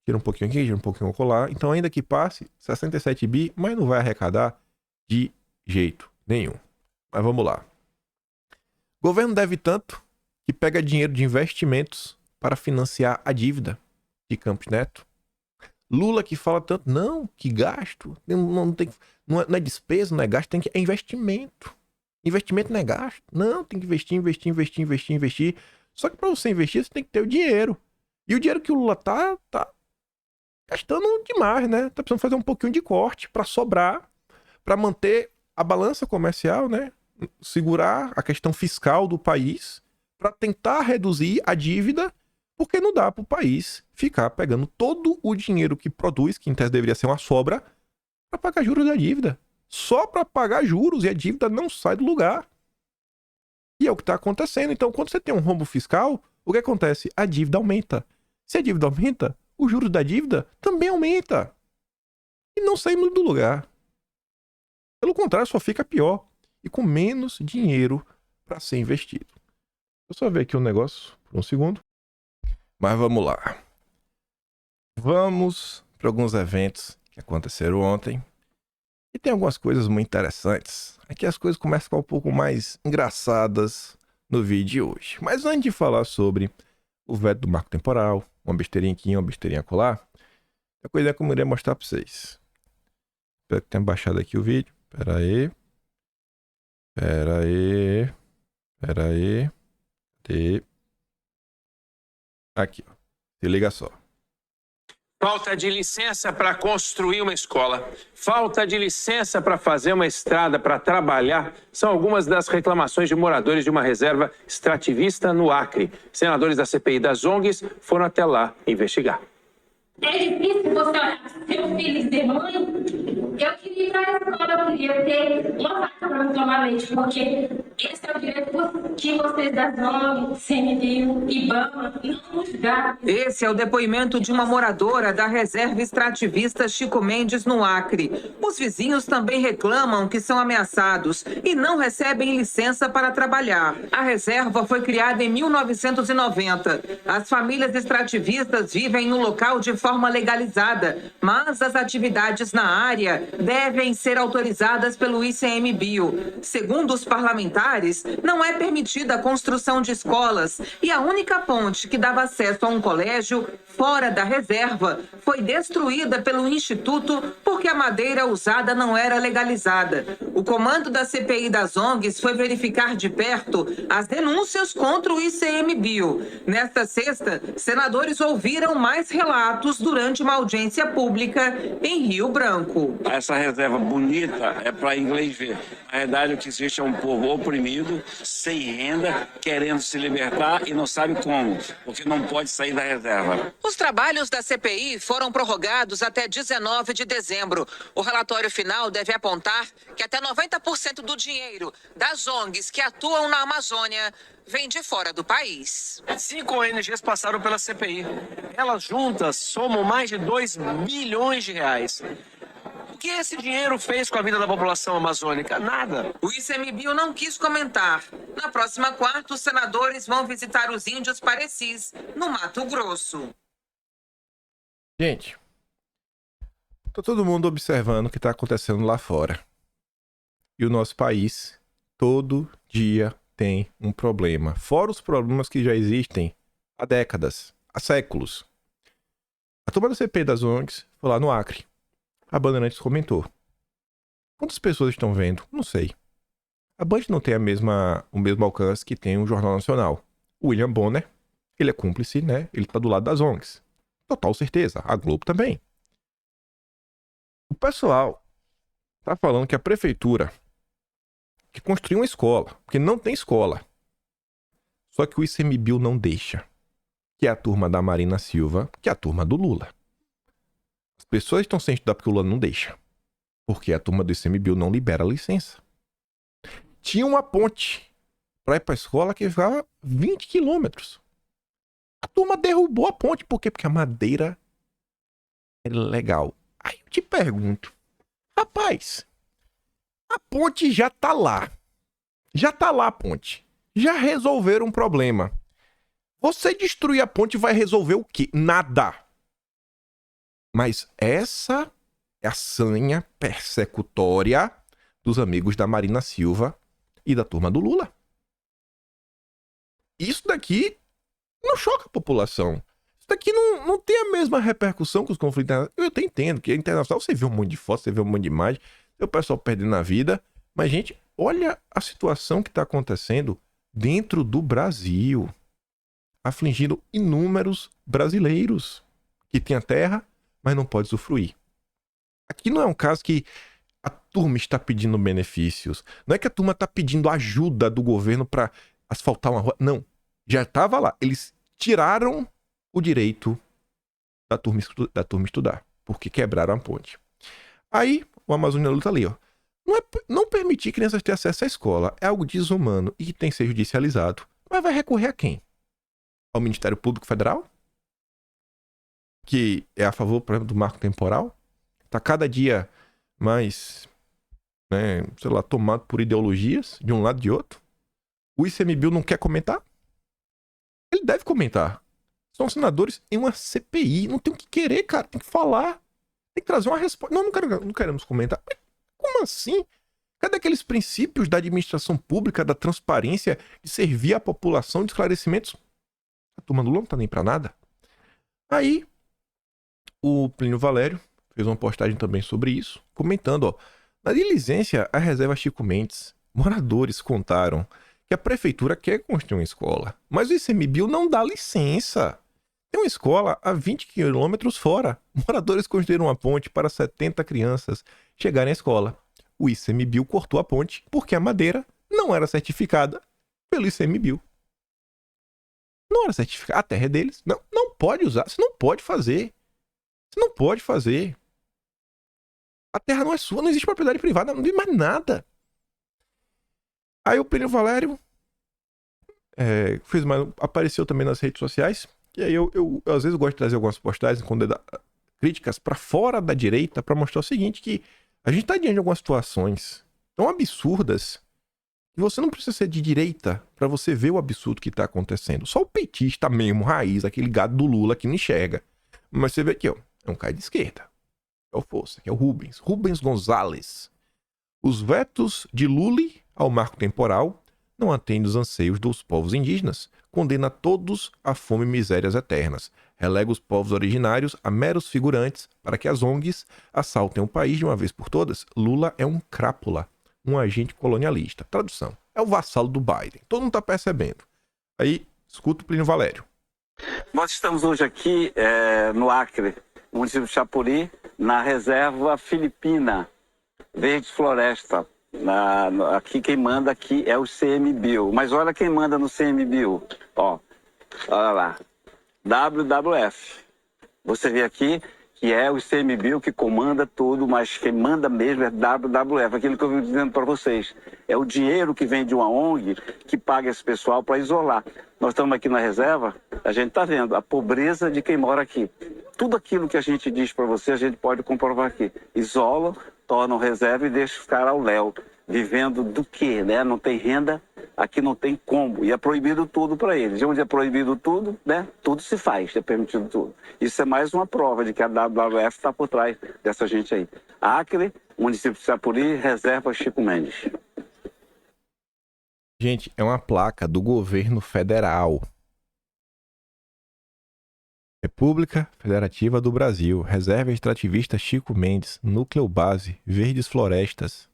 tira um pouquinho aqui, tira um pouquinho colar. Então, ainda que passe 67 bi, mas não vai arrecadar de jeito nenhum. Mas vamos lá. O governo deve tanto que pega dinheiro de investimentos para financiar a dívida de Campos Neto. Lula que fala tanto, não, que gasto, não é despesa, não é gasto, é investimento. Investimento não é gasto. Não, tem que investir. Só que para você investir, você tem que ter o dinheiro. E o dinheiro que o Lula tá gastando demais, né? Tá precisando fazer um pouquinho de corte para sobrar, para manter a balança comercial, né? Segurar a questão fiscal do país, para tentar reduzir a dívida, porque não dá para o país ficar pegando todo o dinheiro que produz, que em tese deveria ser uma sobra, para pagar juros da dívida. Só para pagar juros e a dívida não sai do lugar. E é o que está acontecendo. Então, quando você tem um rombo fiscal, o que acontece? A dívida aumenta. Se a dívida aumenta, os juros da dívida também aumenta. E não saímos do lugar. Pelo contrário, só fica pior. E com menos dinheiro para ser investido. Eu só ver aqui um negócio por um segundo. Mas vamos lá. Vamos para alguns eventos que aconteceram ontem. E tem algumas coisas muito interessantes. Aqui as coisas começam a ficar um pouco mais engraçadas no vídeo de hoje. Mas antes de falar sobre o veto do marco temporal, uma besteirinha aqui, uma besteirinha colar, a coisa que eu queria mostrar para vocês. Espero que tenha baixado aqui o vídeo. Pera aí. Aqui, ó. Se liga só. Falta de licença para construir uma escola, falta de licença para fazer uma estrada, para trabalhar, são algumas das reclamações de moradores de uma reserva extrativista no Acre. Senadores da CPI das ONGs foram até lá investigar. É difícil você olhar para seu filho e dizer, mãe, eu queria ir para a escola, eu queria ter uma vaca para me tomar leite, porque esse é o direito que vocês da ONG, CNBio, IBAMA, não nos dão. Esse é o depoimento de uma moradora da reserva extrativista Chico Mendes, no Acre. Os vizinhos também reclamam que são ameaçados e não recebem licença para trabalhar. A reserva foi criada em 1990. As famílias extrativistas vivem no local de forma legalizada, mas as atividades na área devem ser autorizadas pelo ICMBio. Segundo os parlamentares, não é permitida a construção de escolas e a única ponte que dava acesso a um colégio fora da reserva foi destruída pelo Instituto porque a madeira usada não era legalizada. O comando da CPI das ONGs foi verificar de perto as denúncias contra o ICMBio. Nesta sexta, senadores ouviram mais relatos durante uma audiência pública em Rio Branco. Essa reserva bonita é para inglês ver. Na verdade, o que existe é um povo oprimido, sem renda, querendo se libertar e não sabe como, porque não pode sair da reserva. Os trabalhos da CPI foram prorrogados até 19 de dezembro. O relatório final deve apontar que até 90% do dinheiro das ONGs que atuam na Amazônia vem de fora do país. 5 ONGs passaram pela CPI. Elas juntas somam mais de 2 bilhões de reais. O que esse dinheiro fez com a vida da população amazônica? Nada. O ICMBio não quis comentar. Na próxima quarta, os senadores vão visitar os índios Parecis, no Mato Grosso. Gente, tá todo mundo observando o que tá acontecendo lá fora. E o nosso país, todo dia, tem um problema. Fora os problemas que já existem há décadas, há séculos. A turma da CPI das ONGs foi lá no Acre. A Bandeirantes comentou. Quantas pessoas estão vendo? Não sei. A Band não tem o mesmo alcance que tem o Jornal Nacional. O William Bonner, ele é cúmplice, né? Ele tá do lado das ONGs. Total certeza. A Globo também. O pessoal tá falando que a prefeitura que construiu uma escola, porque não tem escola. Só que o ICMBio não deixa. Que é a turma da Marina Silva, que é a turma do Lula. As pessoas estão sem estudar porque o Lula não deixa. Porque a turma do ICMBio não libera a licença. Tinha uma ponte para ir para a escola que ficava 20 quilômetros. A turma derrubou a ponte. Por quê? Porque a madeira é legal. Aí eu te pergunto, rapaz, a ponte já tá lá. Já tá lá a ponte. Já resolveram um problema. Você destruir a ponte vai resolver o quê? Nada. Mas essa é a sanha persecutória dos amigos da Marina Silva e da turma do Lula. Isso daqui não choca a população. Isso daqui não tem a mesma repercussão que os conflitos internacionais. Eu até entendo que a internacional você vê um monte de fotos, você vê um monte de imagem, o pessoal perdendo a vida. Mas, gente, olha a situação que está acontecendo dentro do Brasil, afligindo inúmeros brasileiros que têm a terra, mas não pode usufruir. Aqui não é um caso que a turma está pedindo benefícios. Não é que a turma está pedindo ajuda do governo para asfaltar uma rua. Não. Já estava lá. Eles tiraram o direito da turma estudar, porque quebraram a ponte. Aí, o Amazônia luta ali, ó. Não permitir crianças ter acesso à escola é algo desumano e que tem que ser judicializado. Mas vai recorrer a quem? Ao Ministério Público Federal? Que é a favor, por exemplo, do marco temporal? Está cada dia mais, né, sei lá, tomado por ideologias de um lado e de outro. O ICMBio não quer comentar? Ele deve comentar. São senadores em uma CPI. Não tem o que querer, cara. Tem que falar. Tem que trazer uma resposta. Não queremos comentar. Mas como assim? Cadê aqueles princípios da administração pública, da transparência, de servir a população de esclarecimentos? A turma do Lula não tá nem pra nada. Aí, o Plínio Valério fez uma postagem também sobre isso, comentando, ó, na diligência à reserva Chico Mendes, moradores contaram que a prefeitura quer construir uma escola, mas o ICMBio não dá licença. Tem uma escola a 20 quilômetros fora. Moradores construíram uma ponte para 70 crianças chegarem à escola. O ICMBio cortou a ponte porque a madeira não era certificada pelo ICMBio. Não era certificada. A terra é deles. Não pode usar. Você não pode fazer. Você não pode fazer. A terra não é sua. Não existe propriedade privada. Não tem mais nada. Aí o Plínio Valério apareceu também nas redes sociais. E aí eu às vezes gosto de trazer algumas postagens críticas para fora da direita para mostrar o seguinte, que a gente está diante de algumas situações tão absurdas que você não precisa ser de direita para você ver o absurdo que está acontecendo. Só o petista mesmo, raiz, aquele gado do Lula que não enxerga. Mas você vê aqui, ó, é um cara de esquerda. É o Força, que é o Rubens Gonzalez. Os vetos de Lula ao marco temporal não atendem os anseios dos povos indígenas, condena todos a fome e misérias eternas, relega os povos originários a meros figurantes para que as ONGs assaltem o país de uma vez por todas. Lula é um crápula, um agente colonialista. Tradução, é o vassalo do Biden. Todo mundo está percebendo. Aí, escuta o Plínio Valério. Nós estamos hoje aqui no Acre, no município de Chapuri, na reserva filipina, Verde Floresta. Aqui quem manda aqui é o CMBio. Mas olha quem manda no CMBio. Ó, olha lá. WWF. Você vê aqui que é o CMBio que comanda tudo, mas quem manda mesmo é WWF. Aquilo que eu vim dizendo para vocês. É o dinheiro que vem de uma ONG que paga esse pessoal para isolar. Nós estamos aqui na reserva, a gente está vendo a pobreza de quem mora aqui. Tudo aquilo que a gente diz para você, a gente pode comprovar aqui. Isolam, tornam reserva e deixam ficar ao léu. Vivendo do quê, né? Não tem renda, aqui não tem como. E é proibido tudo para eles. E onde é proibido tudo, né? Tudo se faz, é permitido tudo. Isso é mais uma prova de que a WWF está por trás dessa gente aí. Acre, município de Chapuri, reserva Chico Mendes. Gente, é uma placa do governo federal. República Federativa do Brasil, Reserva Extrativista Chico Mendes, Núcleo Base, Verdes Florestas.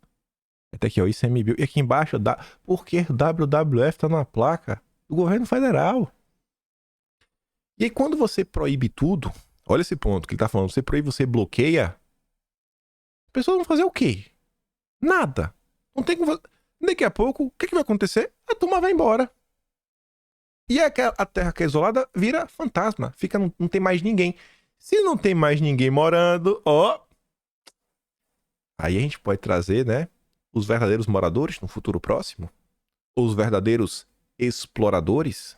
Até aqui, ó, ICMBio. E aqui embaixo, porque WWF tá na placa do governo federal. E aí, quando você proíbe tudo, olha esse ponto que ele tá falando, você proíbe, você bloqueia, as pessoas vão fazer o quê? Nada. Não tem como fazer. Daqui a pouco, o que vai acontecer? A turma vai embora. E a terra que é isolada vira fantasma. Não tem mais ninguém. Se não tem mais ninguém morando, ó. Aí a gente pode trazer, né? Os verdadeiros moradores no futuro próximo. Ou os verdadeiros exploradores.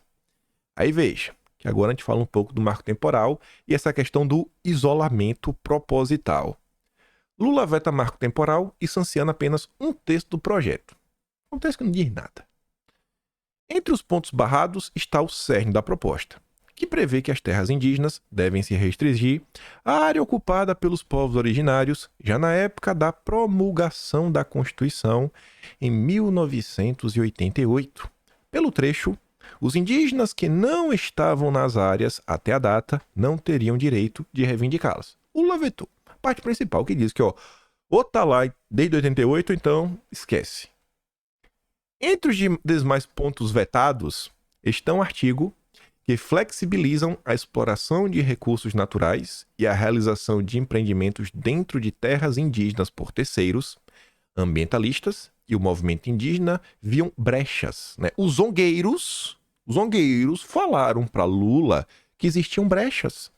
Aí veja, que agora a gente fala um pouco do marco temporal e essa questão do isolamento proposital. Lula veta marco temporal e sanciona apenas um terço do projeto. Um texto que não diz nada. Entre os pontos barrados está o cerne da proposta, que prevê que as terras indígenas devem se restringir à área ocupada pelos povos originários já na época da promulgação da Constituição em 1988. Pelo trecho, os indígenas que não estavam nas áreas até a data não teriam direito de reivindicá-las. O Lula vetou. A parte principal que diz que, ou tá lá desde 88, então esquece. Entre os demais pontos vetados estão artigos que flexibilizam a exploração de recursos naturais e a realização de empreendimentos dentro de terras indígenas por terceiros, ambientalistas e o movimento indígena viam brechas, né? Os zongueiros falaram para Lula que existiam brechas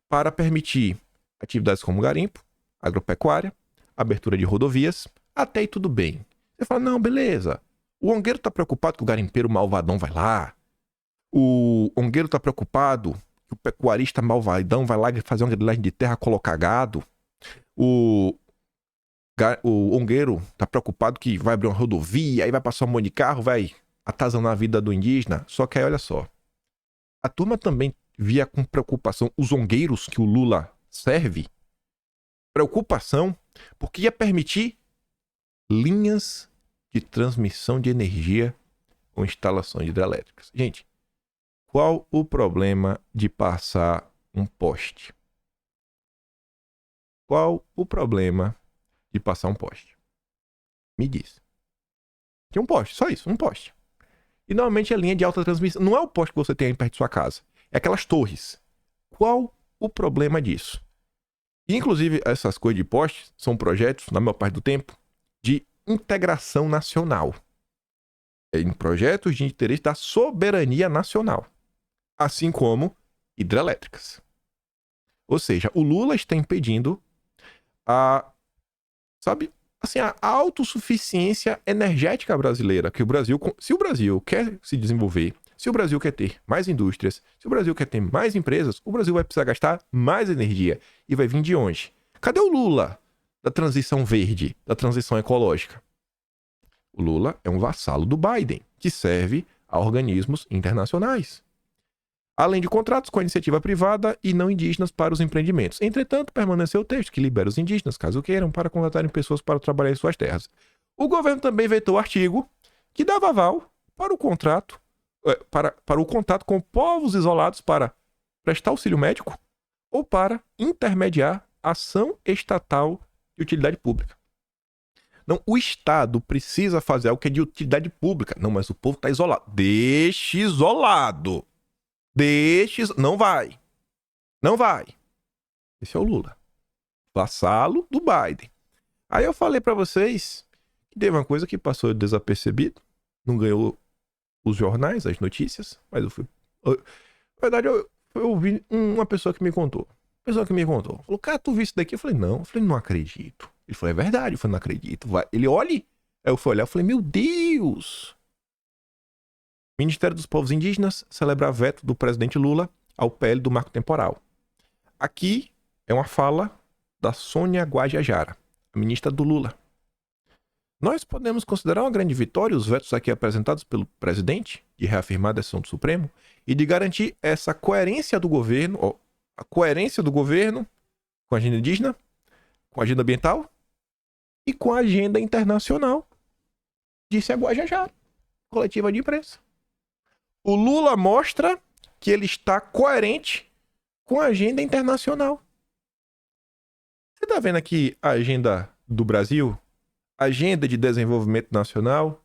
para permitir atividades como garimpo, agropecuária, abertura de rodovias, até aí tudo bem. Você fala, não, beleza. O ongueiro está preocupado que o garimpeiro malvadão vai lá. O ongueiro está preocupado que o pecuarista malvadão vai lá fazer uma grilagem de terra, colocar gado. O ongueiro está preocupado que vai abrir uma rodovia, aí vai passar um monte de carro, vai atazanar a vida do indígena. Só que aí, olha só. A turma também via com preocupação os ongueiros que o Lula serve. Preocupação porque ia permitir linhas de transmissão de energia com instalações hidrelétricas. Gente, qual o problema de passar um poste? Qual o problema de passar um poste? Me diz. Tem um poste, só isso, um poste. E normalmente é linha de alta transmissão. Não é o poste que você tem aí perto de sua casa. É aquelas torres. Qual o problema disso? E, inclusive, essas coisas de poste são projetos, na maior parte do tempo, de integração nacional. Em projetos de interesse da soberania nacional. Assim como hidrelétricas. Ou seja, o Lula está impedindo a autossuficiência energética brasileira. Que o Brasil, se o Brasil quer se desenvolver, se o Brasil quer ter mais indústrias, se o Brasil quer ter mais empresas, o Brasil vai precisar gastar mais energia. E vai vir de onde? Cadê o Lula da transição verde, da transição ecológica? O Lula é um vassalo do Biden, que serve a organismos internacionais. Além de contratos com a iniciativa privada e não indígenas para os empreendimentos. Entretanto, permaneceu o texto que libera os indígenas, caso queiram, para contratarem pessoas para trabalhar em suas terras. O governo também vetou o artigo que dava aval para o contrato, para o contato com povos isolados para prestar auxílio médico ou para intermediar ação estatal de utilidade pública. Não, o Estado precisa fazer algo que é de utilidade pública. Não, mas o povo está isolado. Deixe isolado. Não vai. Não vai. Esse é o Lula. Vassalo do Biden. Aí eu falei pra vocês que teve uma coisa que passou desapercebido. Não ganhou os jornais, as notícias. Mas eu fui... Na verdade, eu ouvi uma pessoa que me contou. Falou, cara, tu viu isso daqui? Eu falei, não. Eu falei, não acredito. Ele falou, é verdade. Eu falei, não acredito. Vai. Ele olha. Aí eu fui olhar. Eu falei, meu Deus. Ministério dos Povos Indígenas celebra veto do presidente Lula ao PL do marco temporal. Aqui é uma fala da Sônia Guajajara, a ministra do Lula. Nós podemos considerar uma grande vitória os vetos aqui apresentados pelo presidente, de reafirmar a decisão do Supremo e de garantir essa coerência do governo, a coerência do governo com a agenda indígena, com a agenda ambiental e com a agenda internacional, disse a Guajajara, coletiva de imprensa. O Lula mostra que ele está coerente com a agenda internacional. Você está vendo aqui a agenda do Brasil? agenda de desenvolvimento nacional,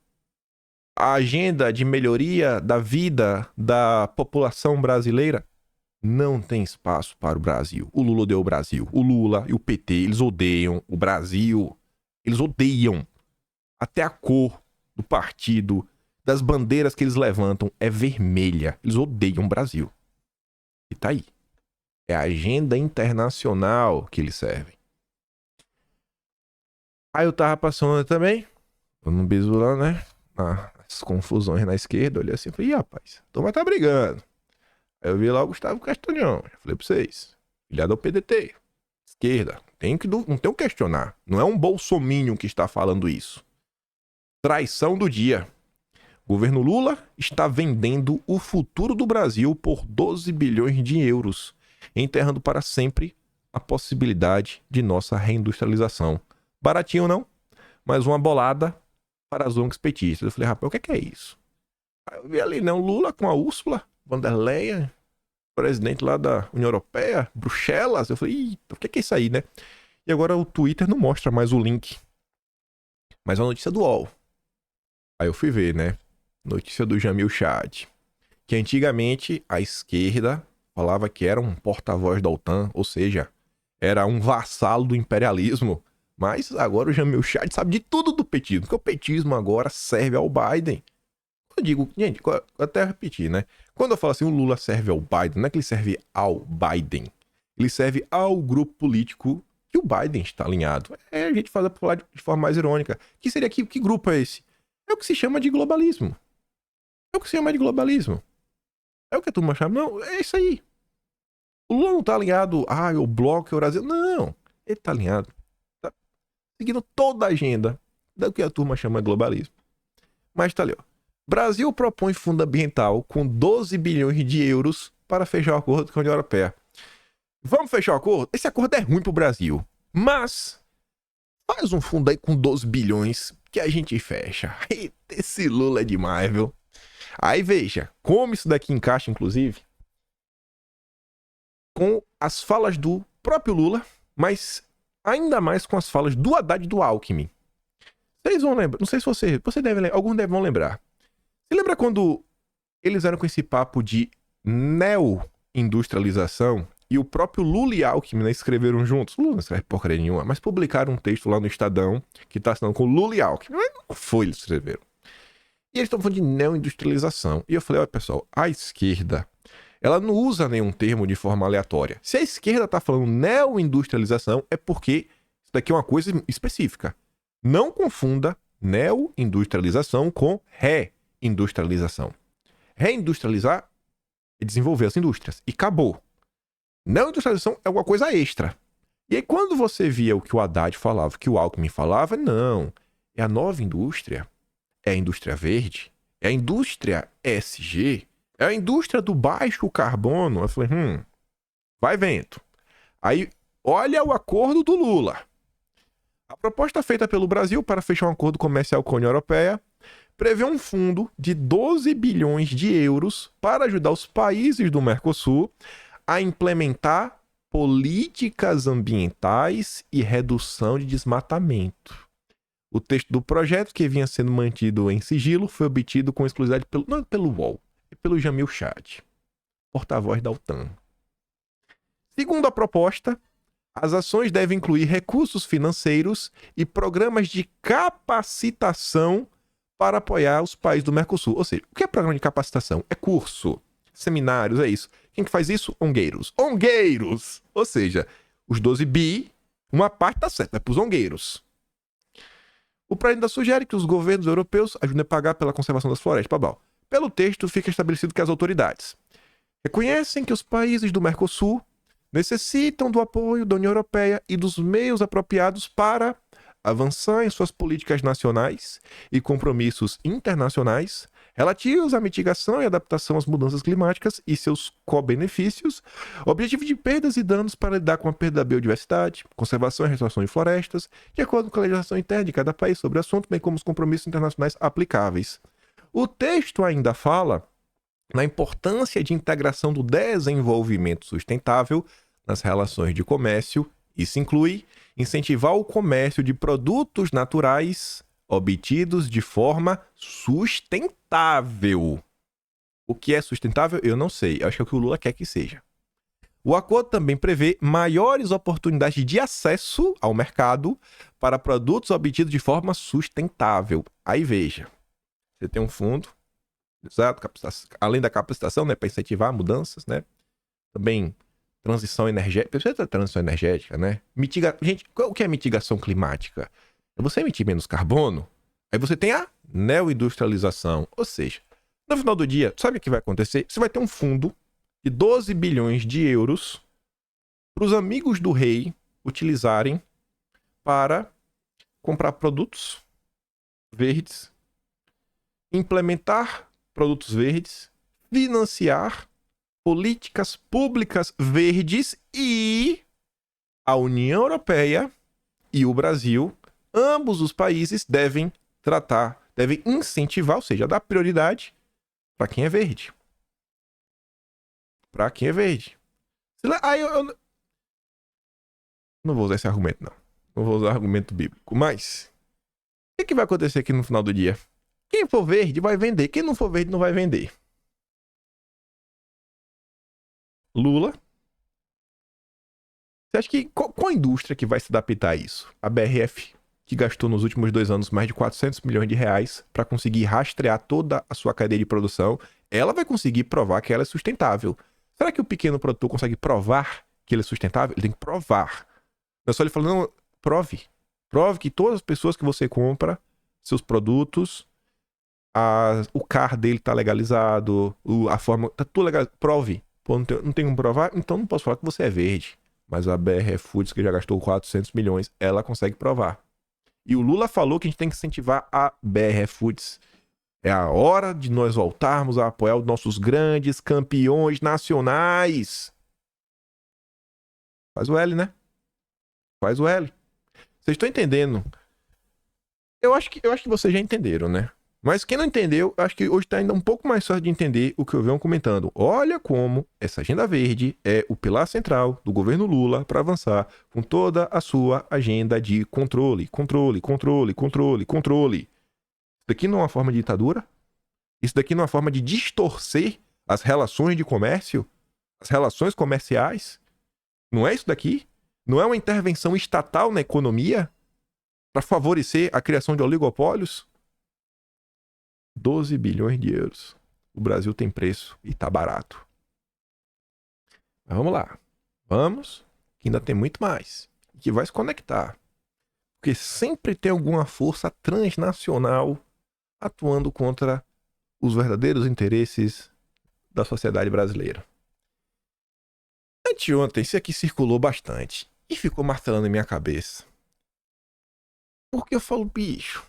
a agenda de melhoria da vida da população brasileira, não tem espaço para o Brasil. O Lula odeia o Brasil. O Lula e o PT, eles odeiam o Brasil. Eles odeiam. Até a cor do partido, das bandeiras que eles levantam é vermelha. Eles odeiam o Brasil. E tá aí. É a agenda internacional que eles servem. Aí eu tava passando também, no bisu lá, né? As confusões na esquerda, olhei assim e falei, ih, rapaz, a turma tá brigando. Aí eu vi lá o Gustavo Castanhão. Já falei pra vocês, filiado ao PDT, esquerda, não tem o que questionar. Não é um bolsominion que está falando isso. Traição do dia. O governo Lula está vendendo o futuro do Brasil por 12 bilhões de euros, enterrando para sempre a possibilidade de nossa reindustrialização. Baratinho não, mas uma bolada para as ONGs petistas. Eu falei, rapaz, o que é isso? Aí eu vi ali, né, o Lula com a Ursula von der Leyen, presidente lá da União Europeia, Bruxelas. Eu falei, ih, o que é isso aí, né? E agora o Twitter não mostra mais o link, mas é uma notícia do UOL. Aí eu fui ver, né? Notícia do Jamil Chad, que antigamente a esquerda falava que era um porta-voz da OTAN, ou seja, era um vassalo do imperialismo. Mas agora o Jamil Chad sabe de tudo do petismo, porque o petismo agora serve ao Biden. Eu digo, gente, eu até repetir, né? Quando eu falo assim, o Lula serve ao Biden, não é que ele serve ao Biden. Ele serve ao grupo político que o Biden está alinhado. A gente fala de forma mais irônica. Que seria aqui? Que grupo é esse? É o que se chama de globalismo. É o que se chama de globalismo. É o que a turma chama. Não, é isso aí. O Lula não tá alinhado, o bloco, o Brasil. Não, ele tá alinhado. Tá seguindo toda a agenda do que a turma chama de globalismo. Mas tá ali, ó. Brasil propõe fundo ambiental com 12 bilhões de euros para fechar o acordo com a União Europeia. Vamos fechar o acordo? Esse acordo é ruim pro Brasil. Mas faz um fundo aí com 12 bilhões que a gente fecha. Esse Lula é demais, viu? Aí veja, como isso daqui encaixa, inclusive, com as falas do próprio Lula, mas ainda mais com as falas do Haddad e do Alckmin. Vocês vão lembrar, não sei se você deve lembrar, alguns vão lembrar. Você lembra quando eles eram com esse papo de neo-industrialização e o próprio Lula e Alckmin, né, escreveram juntos? Lula não escreve porcaria nenhuma, mas publicaram um texto lá no Estadão que tá assinando com Lula e Alckmin. Mas não foi, eles escreveram. E eles estão falando de neo-industrialização. E eu falei, olha pessoal, a esquerda, ela não usa nenhum termo de forma aleatória. Se a esquerda tá falando neo-industrialização, é porque isso daqui é uma coisa específica. Não confunda neo-industrialização com reindustrialização. Reindustrializar é desenvolver as indústrias. E acabou. Neo-industrialização é alguma coisa extra. E aí quando você via o que o Haddad falava, o que o Alckmin falava, não. É a nova indústria. É a indústria verde. É a indústria ESG. É a indústria do baixo carbono. Eu falei, vai vento. Aí, olha o acordo do Lula. A proposta feita pelo Brasil para fechar um acordo comercial com a União Europeia prevê um fundo de 12 bilhões de euros para ajudar os países do Mercosul a implementar políticas ambientais e redução de desmatamento. O texto do projeto, que vinha sendo mantido em sigilo, foi obtido com exclusividade não pelo UOL, é pelo Jamil Chad, porta-voz da OTAN. Segundo a proposta, as ações devem incluir recursos financeiros e programas de capacitação para apoiar os países do Mercosul. Ou seja, o que é programa de capacitação? É curso, seminários, é isso. Quem que faz isso? Ongueiros. Ongueiros! Ou seja, os 12 bi, uma parte tá certa, é para os ongueiros. O projeto ainda sugere que os governos europeus ajudem a pagar pela conservação das florestas. Pelo texto, fica estabelecido que as autoridades reconhecem que os países do Mercosul necessitam do apoio da União Europeia e dos meios apropriados para avançar em suas políticas nacionais e compromissos internacionais relativos à mitigação e adaptação às mudanças climáticas e seus co-benefícios, objetivo de perdas e danos para lidar com a perda da biodiversidade, conservação e restauração de florestas, de acordo com a legislação interna de cada país sobre o assunto, bem como os compromissos internacionais aplicáveis. O texto ainda fala na importância de integração do desenvolvimento sustentável nas relações de comércio Isso inclui incentivar o comércio de produtos naturais obtidos de forma sustentável. O que é sustentável, eu não sei. Eu acho que é o que o Lula quer que seja. O acordo também prevê maiores oportunidades de acesso ao mercado para produtos obtidos de forma sustentável. Aí veja, você tem um fundo, exato, além da capacitação, né, para incentivar mudanças, né? Também transição energética. Precisa da transição energética, né? Gente, o que é mitigação climática? É você emitir menos carbono. Aí você tem a neoindustrialização. Ou seja, no final do dia, sabe o que vai acontecer? Você vai ter um fundo de 12 bilhões de euros para os amigos do rei utilizarem para comprar produtos verdes, implementar produtos verdes, financiar políticas públicas verdes e a União Europeia e o Brasil, ambos os países devem incentivar, ou seja, dar prioridade para quem é verde. Para quem é verde. Aí eu não vou usar esse argumento, não. Não vou usar argumento bíblico. Mas o que vai acontecer aqui no final do dia? Quem for verde vai vender. Quem não for verde não vai vender. Lula. Você acha que qual a indústria que vai se adaptar a isso? A BRF, que gastou nos últimos 2 anos mais de 400 milhões de reais para conseguir rastrear toda a sua cadeia de produção, ela vai conseguir provar que ela é sustentável. Será que o pequeno produtor consegue provar que ele é sustentável? Ele tem que provar. Não é só ele falando, não, prove. Prove que todas as pessoas que você compra, seus produtos, o CAR dele tá legalizado, a forma, tá tudo legalizado. Prove. Pô, não tem como provar? Então não posso falar que você é verde. Mas a BRF Foods, que já gastou 400 milhões, ela consegue provar. E o Lula falou que a gente tem que incentivar a BRF Foods. É a hora de nós voltarmos a apoiar os nossos grandes campeões nacionais. Faz o L, né? Faz o L. Vocês estão entendendo? Eu acho que vocês já entenderam, né? Mas quem não entendeu, acho que hoje está ainda um pouco mais fácil de entender o que eu venho comentando. Olha como essa agenda verde é o pilar central do governo Lula para avançar com toda a sua agenda de controle. Isso daqui não é uma forma de ditadura? Isso daqui não é uma forma de distorcer as relações de comércio? As relações comerciais? Não é isso daqui? Não é uma intervenção estatal na economia para favorecer a criação de oligopólios? 12 bilhões de euros. O Brasil tem preço e tá barato. Mas vamos lá. Vamos, que ainda tem muito mais. Que vai se conectar. Porque sempre tem alguma força transnacional atuando contra os verdadeiros interesses da sociedade brasileira. Anteontem, isso aqui circulou bastante e ficou martelando em minha cabeça. Porque eu falo, bicho,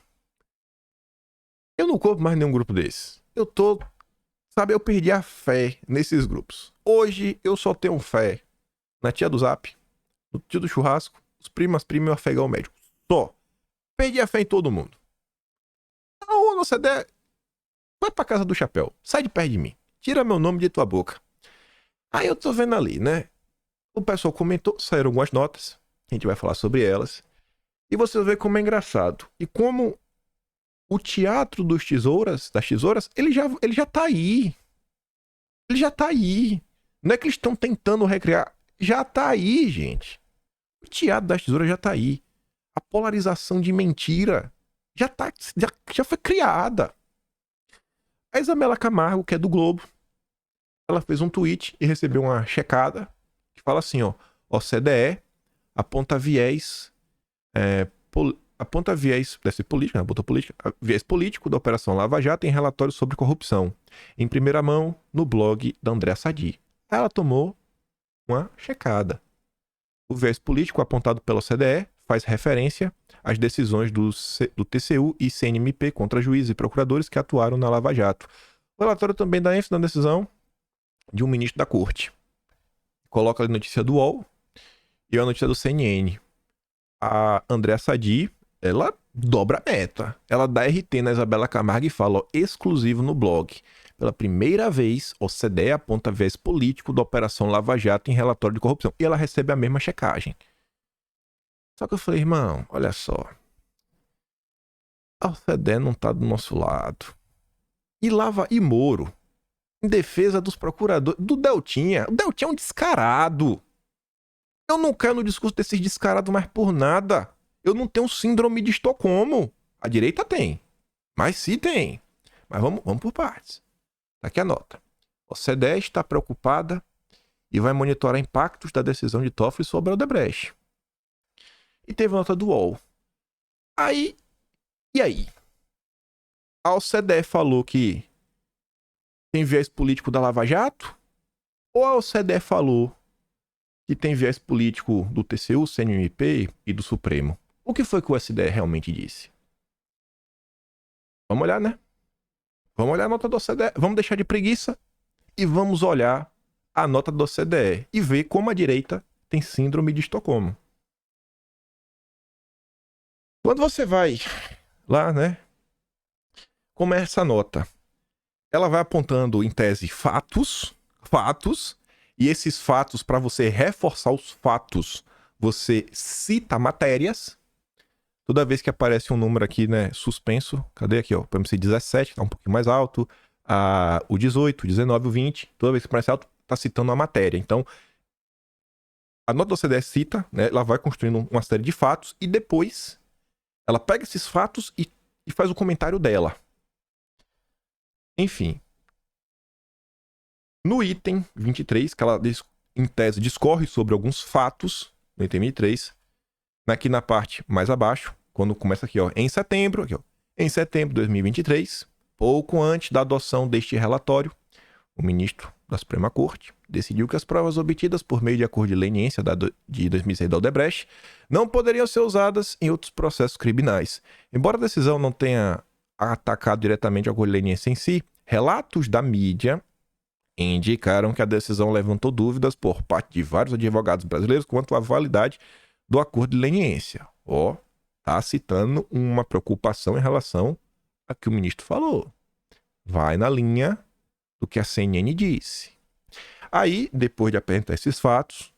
eu não compro mais nenhum grupo desse. Eu perdi a fé nesses grupos. Hoje eu só tenho fé na tia do Zap, no tio do churrasco, os primos e o afegão médico. Só. Perdi a fé em todo mundo. Ô, nossa ideia, vai pra casa do chapéu. Sai de perto de mim. Tira meu nome de tua boca. Aí eu tô vendo ali, né? O pessoal comentou, saíram algumas notas. A gente vai falar sobre elas. E você vê como é engraçado. E como o teatro das tesouras, ele já tá aí. Ele já tá aí. Não é que eles estão tentando recriar. Já tá aí, gente. O teatro das tesouras já tá aí. A polarização de mentira já foi criada. A Isabela Camargo, que é do Globo, ela fez um tweet e recebeu uma checada que fala assim, ó, OCDE aponta viés deve ser política, né? Botou política, viés político da Operação Lava Jato em relatório sobre corrupção, em primeira mão no blog da Andréa Sadi. Ela tomou uma checada. O viés político apontado pela OCDE faz referência às decisões do TCU e CNMP contra juízes e procuradores que atuaram na Lava Jato. O relatório também dá ênfase na decisão de um ministro da corte. Coloca ali a notícia do UOL e a notícia do CNN. A Andréa Sadi, ela dobra a meta. Ela dá RT na Isabela Camargo e fala, ó, exclusivo no blog. Pela primeira vez, o OCDE aponta viés político da Operação Lava Jato em relatório de corrupção. E ela recebe a mesma checagem. Só que eu falei, irmão, olha só. A OCDE não tá do nosso lado. E Moro, em defesa dos procuradores, do Deltinha. O Deltinha é um descarado. Eu não caio no discurso desses descarados mais por nada. Eu não tenho síndrome de Estocolmo. A direita tem. Mas sim tem. Mas vamos por partes. Tá aqui a nota. A OCDE está preocupada e vai monitorar impactos da decisão de Toffoli sobre a Odebrecht. E teve a nota do UOL. E aí? A OCDE falou que tem viés político da Lava Jato? Ou a OCDE falou que tem viés político do TCU, CNMP e do Supremo? O que foi que o OCDE realmente disse? Vamos olhar, né? Vamos olhar a nota do OCDE. Vamos deixar de preguiça e vamos olhar a nota do OCDE e ver como a direita tem síndrome de Estocolmo. Quando você vai lá, né? Como é essa nota? Ela vai apontando, em tese, fatos, e esses fatos, para você reforçar os fatos, você cita matérias. Toda vez que aparece um número aqui, né, suspenso, cadê aqui, ó, para MC 17, tá um pouquinho mais alto, o 18, o 19, o 20, toda vez que aparece alto, tá citando a matéria. Então, a nota do OCDE cita, né, ela vai construindo uma série de fatos, e depois ela pega esses fatos e faz o comentário dela. Enfim. No item 23, que ela, em tese, discorre sobre alguns fatos, no item 23, aqui na parte mais abaixo, quando começa aqui, ó, em setembro, aqui, ó, em setembro de 2023, pouco antes da adoção deste relatório, o ministro da Suprema Corte decidiu que as provas obtidas por meio de acordo de leniência de 2006 da Odebrecht não poderiam ser usadas em outros processos criminais. Embora a decisão não tenha atacado diretamente a acordo de leniência em si, relatos da mídia indicaram que a decisão levantou dúvidas por parte de vários advogados brasileiros quanto à validade do acordo de leniência. Ó, tá citando uma preocupação em relação a que o ministro falou. Vai na linha do que a CNN disse. Aí, depois de apresentar esses fatos,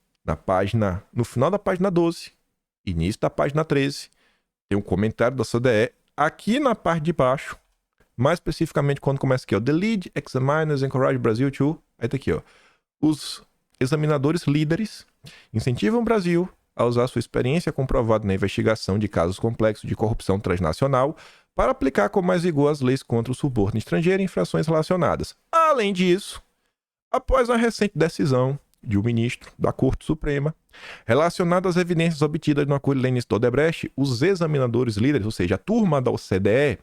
no final da página 12, início da página 13, tem um comentário da OCDE. Aqui na parte de baixo, mais especificamente quando começa aqui, ó, the lead examiners encourage Brazil to... Aí tá aqui, ó. Os examinadores líderes incentivam o Brasil a usar sua experiência comprovada na investigação de casos complexos de corrupção transnacional para aplicar com mais vigor as leis contra o suborno estrangeiro e infrações relacionadas. Além disso, após a recente decisão de um ministro da Corte Suprema relacionada às evidências obtidas no acordo de leniência do Odebrecht, os examinadores líderes, ou seja, a turma da OCDE,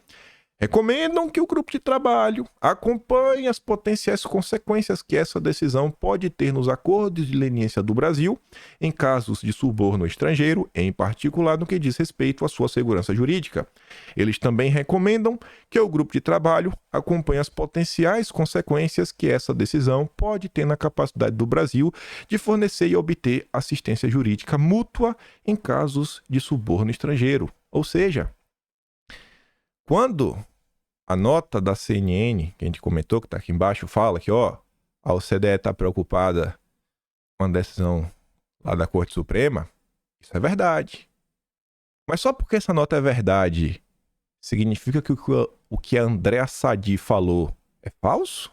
recomendam que o grupo de trabalho acompanhe as potenciais consequências que essa decisão pode ter nos acordos de leniência do Brasil em casos de suborno estrangeiro, em particular no que diz respeito à sua segurança jurídica. Eles também recomendam que o grupo de trabalho acompanhe as potenciais consequências que essa decisão pode ter na capacidade do Brasil de fornecer e obter assistência jurídica mútua em casos de suborno estrangeiro. Ou seja, quando a nota da CNN, que a gente comentou, que está aqui embaixo, fala que, ó, a OCDE está preocupada com a decisão lá da Corte Suprema, isso é verdade. Mas só porque essa nota é verdade, significa que o que a Andréa Sadi falou é falso?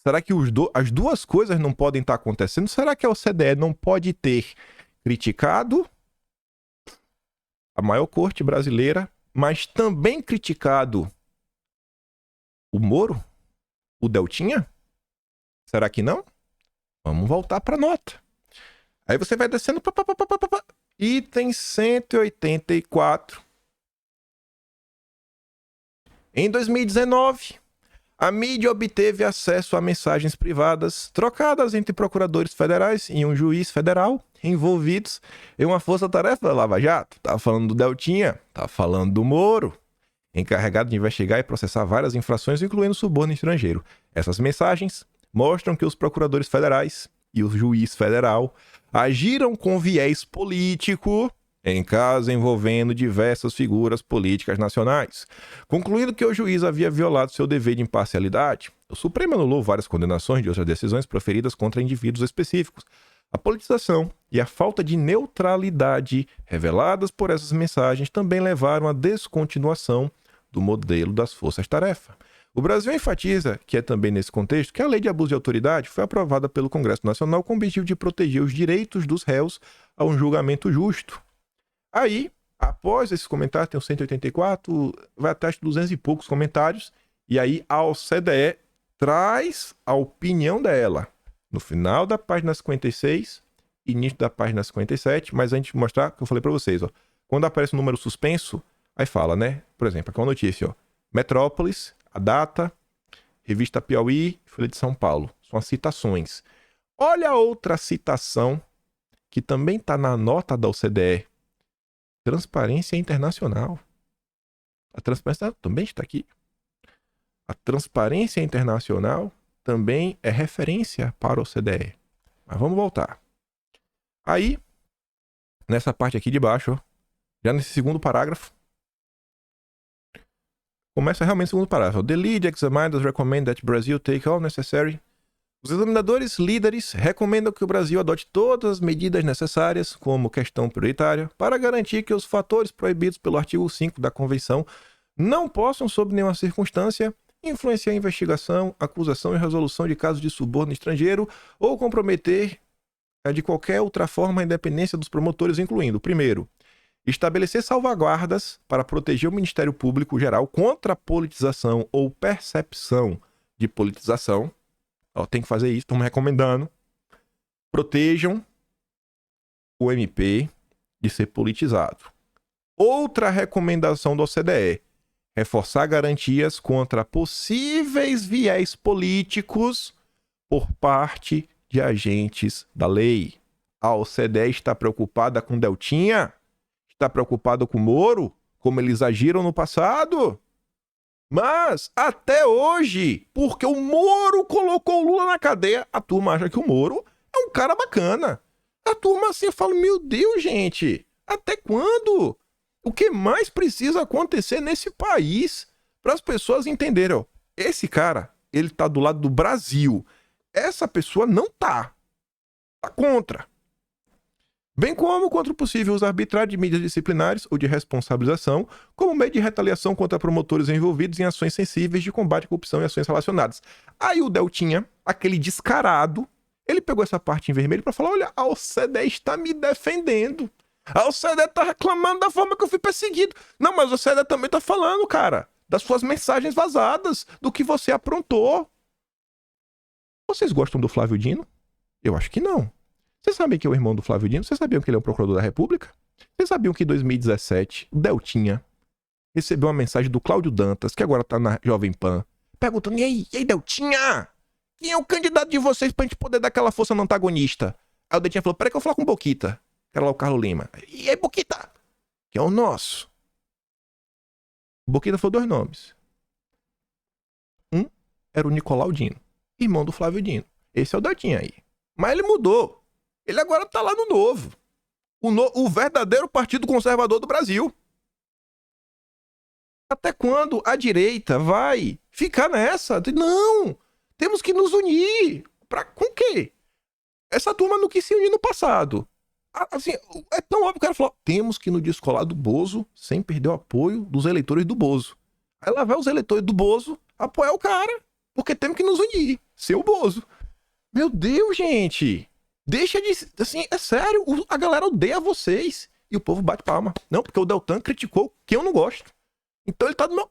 Será que as duas coisas não podem estar acontecendo? Será que a OCDE não pode ter criticado a maior corte brasileira, mas também criticado o Moro, o Deltinha? Será que não? Vamos voltar para a nota. Aí você vai descendo. Item 184. Em 2019, a mídia obteve acesso a mensagens privadas trocadas entre procuradores federais e um juiz federal envolvidos em uma força-tarefa da Lava Jato. Tá falando do Deltinha, tá falando do Moro, encarregado de investigar e processar várias infrações, incluindo suborno estrangeiro. Essas mensagens mostram que os procuradores federais e o juiz federal agiram com viés político em casos envolvendo diversas figuras políticas nacionais. Concluindo que o juiz havia violado seu dever de imparcialidade, o Supremo anulou várias condenações de outras decisões proferidas contra indivíduos específicos. A politização e a falta de neutralidade reveladas por essas mensagens também levaram à descontinuação do modelo das forças-tarefa. O Brasil enfatiza, que é também nesse contexto, que a lei de abuso de autoridade foi aprovada pelo Congresso Nacional com o objetivo de proteger os direitos dos réus a um julgamento justo. Aí, após esses comentários, tem os 184, vai até 200 e poucos comentários, e aí a OCDE traz a opinião dela no final da página 56, início da página 57, mas antes de mostrar, que eu falei para vocês, ó, quando aparece um número suspenso, aí fala, né? Por exemplo, aqui é uma notícia, ó, Metrópolis, a data, Revista Piauí, Folha de São Paulo. São as citações. Olha a outra citação que também está na nota da OCDE. Transparência Internacional. A transparência também está aqui. A Transparência Internacional também é referência para a OCDE. Mas vamos voltar. Aí, nessa parte aqui de baixo, ó, já nesse segundo parágrafo, começa realmente o segundo parágrafo. The lead examiners recommend that Brazil take all necessary. Os examinadores líderes recomendam que o Brasil adote todas as medidas necessárias, como questão prioritária, para garantir que os fatores proibidos pelo artigo 5 da Convenção não possam, sob nenhuma circunstância, influenciar a investigação, acusação e resolução de casos de suborno estrangeiro ou comprometer de qualquer outra forma a independência dos promotores, incluindo, primeiro, estabelecer salvaguardas para proteger o Ministério Público Geral contra a politização ou percepção de politização. Ó, tem que fazer isso, estamos recomendando. Protejam o MP de ser politizado. Outra recomendação da OCDE: reforçar garantias contra possíveis viés políticos por parte de agentes da lei. A OCDE está preocupada com Deltinha? Está preocupado com o Moro, como eles agiram no passado? Mas, até hoje, porque o Moro colocou o Lula na cadeia, a turma acha que o Moro é um cara bacana. A turma assim fala, meu Deus, gente, até quando? O que mais precisa acontecer nesse país para as pessoas entenderem? Ó, esse cara, ele tá do lado do Brasil. Essa pessoa não tá. Tá contra. Bem como contra o possível uso arbitrário de medidas disciplinares ou de responsabilização como meio de retaliação contra promotores envolvidos em ações sensíveis de combate à corrupção e ações relacionadas. Aí o Deltinha, aquele descarado, ele pegou essa parte em vermelho para falar, olha, a OCDE está me defendendo. A OCDE está reclamando da forma que eu fui perseguido. Não, mas a OCDE também está falando, cara, das suas mensagens vazadas, do que você aprontou. Vocês gostam do Flávio Dino? Eu acho que não. Vocês sabem que é o irmão do Flávio Dino? Vocês sabiam que ele é um procurador da República? Vocês sabiam que em 2017 o Deltinha recebeu uma mensagem do Cláudio Dantas, que agora tá na Jovem Pan, perguntando, e aí Deltinha? Quem é o candidato de vocês pra gente poder dar aquela força no antagonista? Aí o Deltinha falou, peraí que eu vou falar com o Boquita, que era lá o Carlos Lima. E aí, Boquita? Que é o nosso. O Boquita falou 2 nomes. Um era o Nicolau Dino, irmão do Flávio Dino. Esse é o Deltinha aí. Mas ele mudou. Ele agora tá lá no Novo. O verdadeiro Partido Conservador do Brasil. Até quando a direita vai ficar nessa? Não! Temos que nos unir. Com o quê? Essa turma não quis se unir no passado. Assim, é tão óbvio que o cara falou, temos que nos descolar do Bozo sem perder o apoio dos eleitores do Bozo. Aí lá vai os eleitores do Bozo apoiar o cara, porque temos que nos unir. Ser o Bozo. Meu Deus, gente! Deixa de... Assim, é sério, a galera odeia vocês. E o povo bate palma. Não, porque o Deltan criticou quem eu não gosto. Então ele tá do meu...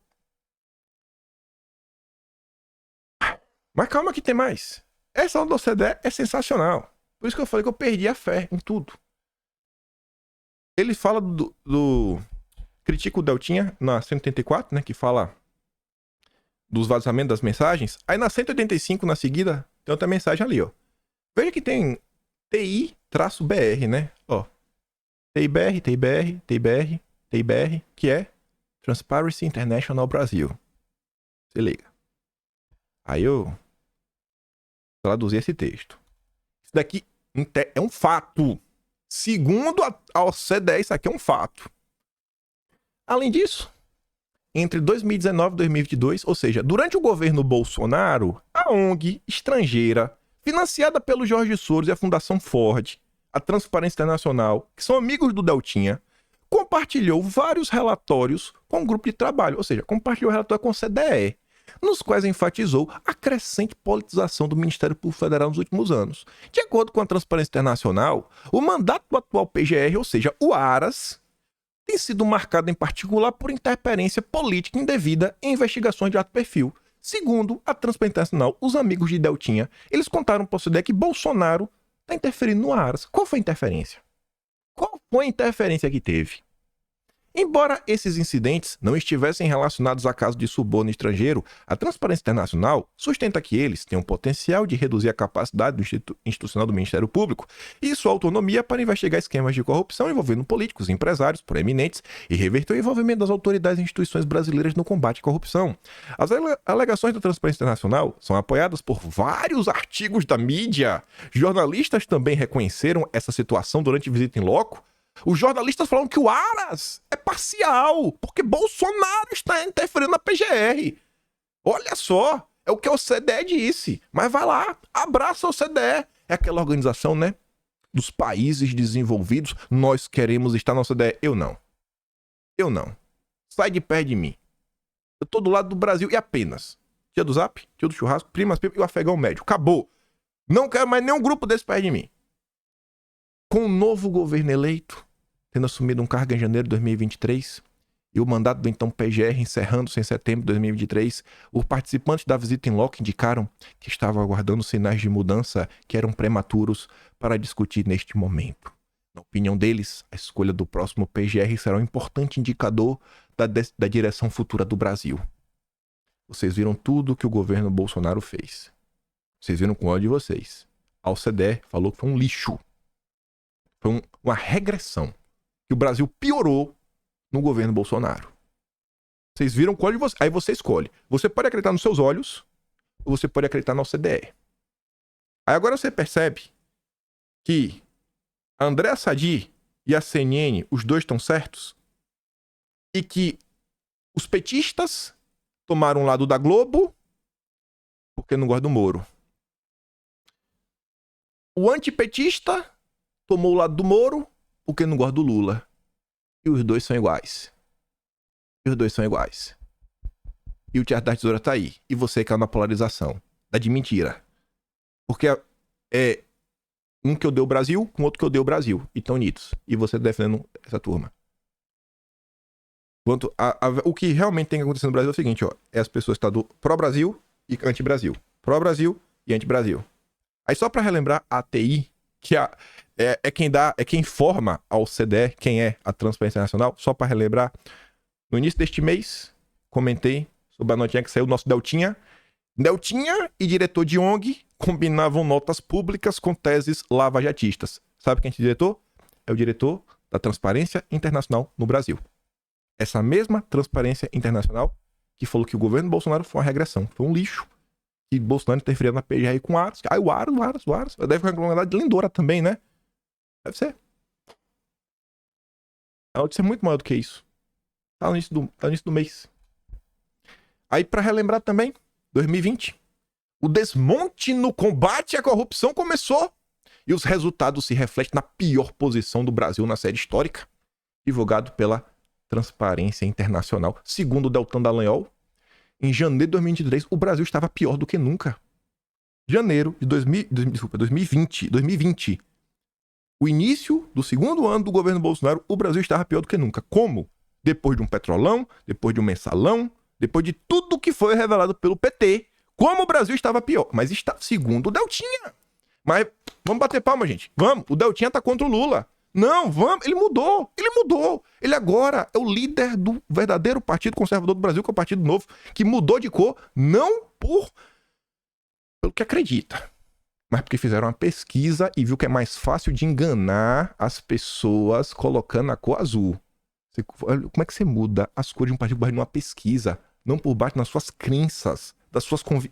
Mas calma que tem mais. Essa aula do OCDE é sensacional. Por isso que eu falei que eu perdi a fé em tudo. Ele fala critica o Deltinha na 184, né? Que fala dos vazamentos das mensagens. Aí na 185, na seguida, tem outra mensagem ali, ó. Veja que tem TI-BR, né? Ó. TIBR, que é Transparency International Brasil. Se liga. Aí eu traduzi esse texto. Isso daqui é um fato. Segundo a OCDE, isso aqui é um fato. Além disso, entre 2019 e 2022, ou seja, durante o governo Bolsonaro, a ONG estrangeira, financiada pelo Jorge Soros e a Fundação Ford, a Transparência Internacional, que são amigos do Deltinha, compartilhou vários relatórios com o grupo de trabalho, ou seja, compartilhou o relatório com o CDE, nos quais enfatizou a crescente politização do Ministério Público Federal nos últimos anos. De acordo com a Transparência Internacional, o mandato do atual PGR, ou seja, o Aras, tem sido marcado em particular por interferência política indevida em investigações de alto perfil. Segundo a Transparência Internacional, os amigos de Deltinha, eles contaram para o CDE que Bolsonaro está interferindo no Aras. Qual foi a interferência? Qual foi a interferência que teve? Embora esses incidentes não estivessem relacionados a casos de suborno estrangeiro, a Transparência Internacional sustenta que eles têm o potencial de reduzir a capacidade institucional do Ministério Público e sua autonomia para investigar esquemas de corrupção envolvendo políticos, empresários, proeminentes e reverter o envolvimento das autoridades e instituições brasileiras no combate à corrupção. As alegações da Transparência Internacional são apoiadas por vários artigos da mídia. Jornalistas também reconheceram essa situação durante visita em loco. Os jornalistas falam que o Aras é parcial, porque Bolsonaro está interferindo na PGR. Olha só, é o que o CDE disse. Mas vai lá, abraça o CDE. É aquela organização, né? Dos países desenvolvidos, nós queremos estar na CDE. Eu não. Sai de perto de mim. Eu tô do lado do Brasil e apenas. Tia do Zap, tia do churrasco, primas, e o afegão médio. Acabou. Não quero mais nenhum grupo desse perto de mim. Com o novo governo eleito, tendo assumido um cargo em janeiro de 2023, e o mandato do então PGR encerrando-se em setembro de 2023, os participantes da visita em loco indicaram que estavam aguardando sinais de mudança que eram prematuros para discutir neste momento. Na opinião deles, a escolha do próximo PGR será um importante indicador da direção futura do Brasil. Vocês viram tudo que o governo Bolsonaro fez. Vocês viram com o olho de vocês. A OCDE falou que foi um lixo. Foi uma regressão. Que o Brasil piorou no governo Bolsonaro. Vocês viram com o olho de vocês. Aí você escolhe. Você pode acreditar nos seus olhos ou você pode acreditar na OCDE. Aí agora você percebe que a Andréa Sadi e a CNN, os dois estão certos, e que os petistas tomaram o lado da Globo porque não gostam do Moro. O antipetista tomou o lado do Moro porque não gosta do Lula. E os dois são iguais. E o Teatro da Tesoura tá aí. E você caiu na polarização. Da de mentira. Porque é um que odeia o Brasil com outro que odeia o Brasil. E tão unidos. E você defendendo essa turma. O que realmente tem que acontecer no Brasil é o seguinte, ó. É as pessoas que estão do pró-Brasil e anti-Brasil. Pró-Brasil e anti-Brasil. Aí só pra relembrar a ATI, que é quem forma ao CDE, quem é a Transparência Nacional, só para relembrar, no início deste mês, comentei sobre a notinha que saiu do nosso Deltinha. Deltinha e diretor de ONG combinavam notas públicas com teses lavajatistas. Sabe quem é esse diretor? É o diretor da Transparência Internacional no Brasil. Essa mesma Transparência Internacional que falou que o governo Bolsonaro foi uma regressão, foi um lixo. Que Bolsonaro interferia na PGR com o Aras. Aí o Aras. Deve ficar com de Lindora também, né? Deve ser. A notícia é muito maior do que isso. Tá no início do mês. Aí pra relembrar também, 2020. O desmonte no combate à corrupção começou. E os resultados se refletem na pior posição do Brasil na série histórica. Divulgado pela Transparência Internacional. Segundo o Deltan Dallagnol, em janeiro de 2023, o Brasil estava pior do que nunca. Janeiro de 2020. O início do segundo ano do governo Bolsonaro, o Brasil estava pior do que nunca. Como? Depois de um petrolão, depois de um mensalão, depois de tudo que foi revelado pelo PT. Como o Brasil estava pior? Mas está segundo o Deltinha. Mas vamos bater palma, gente. Vamos. O Deltinha tá contra o Lula. Não, vamos. Ele mudou. Ele agora é o líder do verdadeiro Partido Conservador do Brasil, que é o Partido Novo, que mudou de cor, não pelo que acredita, mas porque fizeram uma pesquisa e viu que é mais fácil de enganar as pessoas colocando a cor azul. Como é que você muda as cores de um partido por base de uma pesquisa? Não por base nas suas crenças,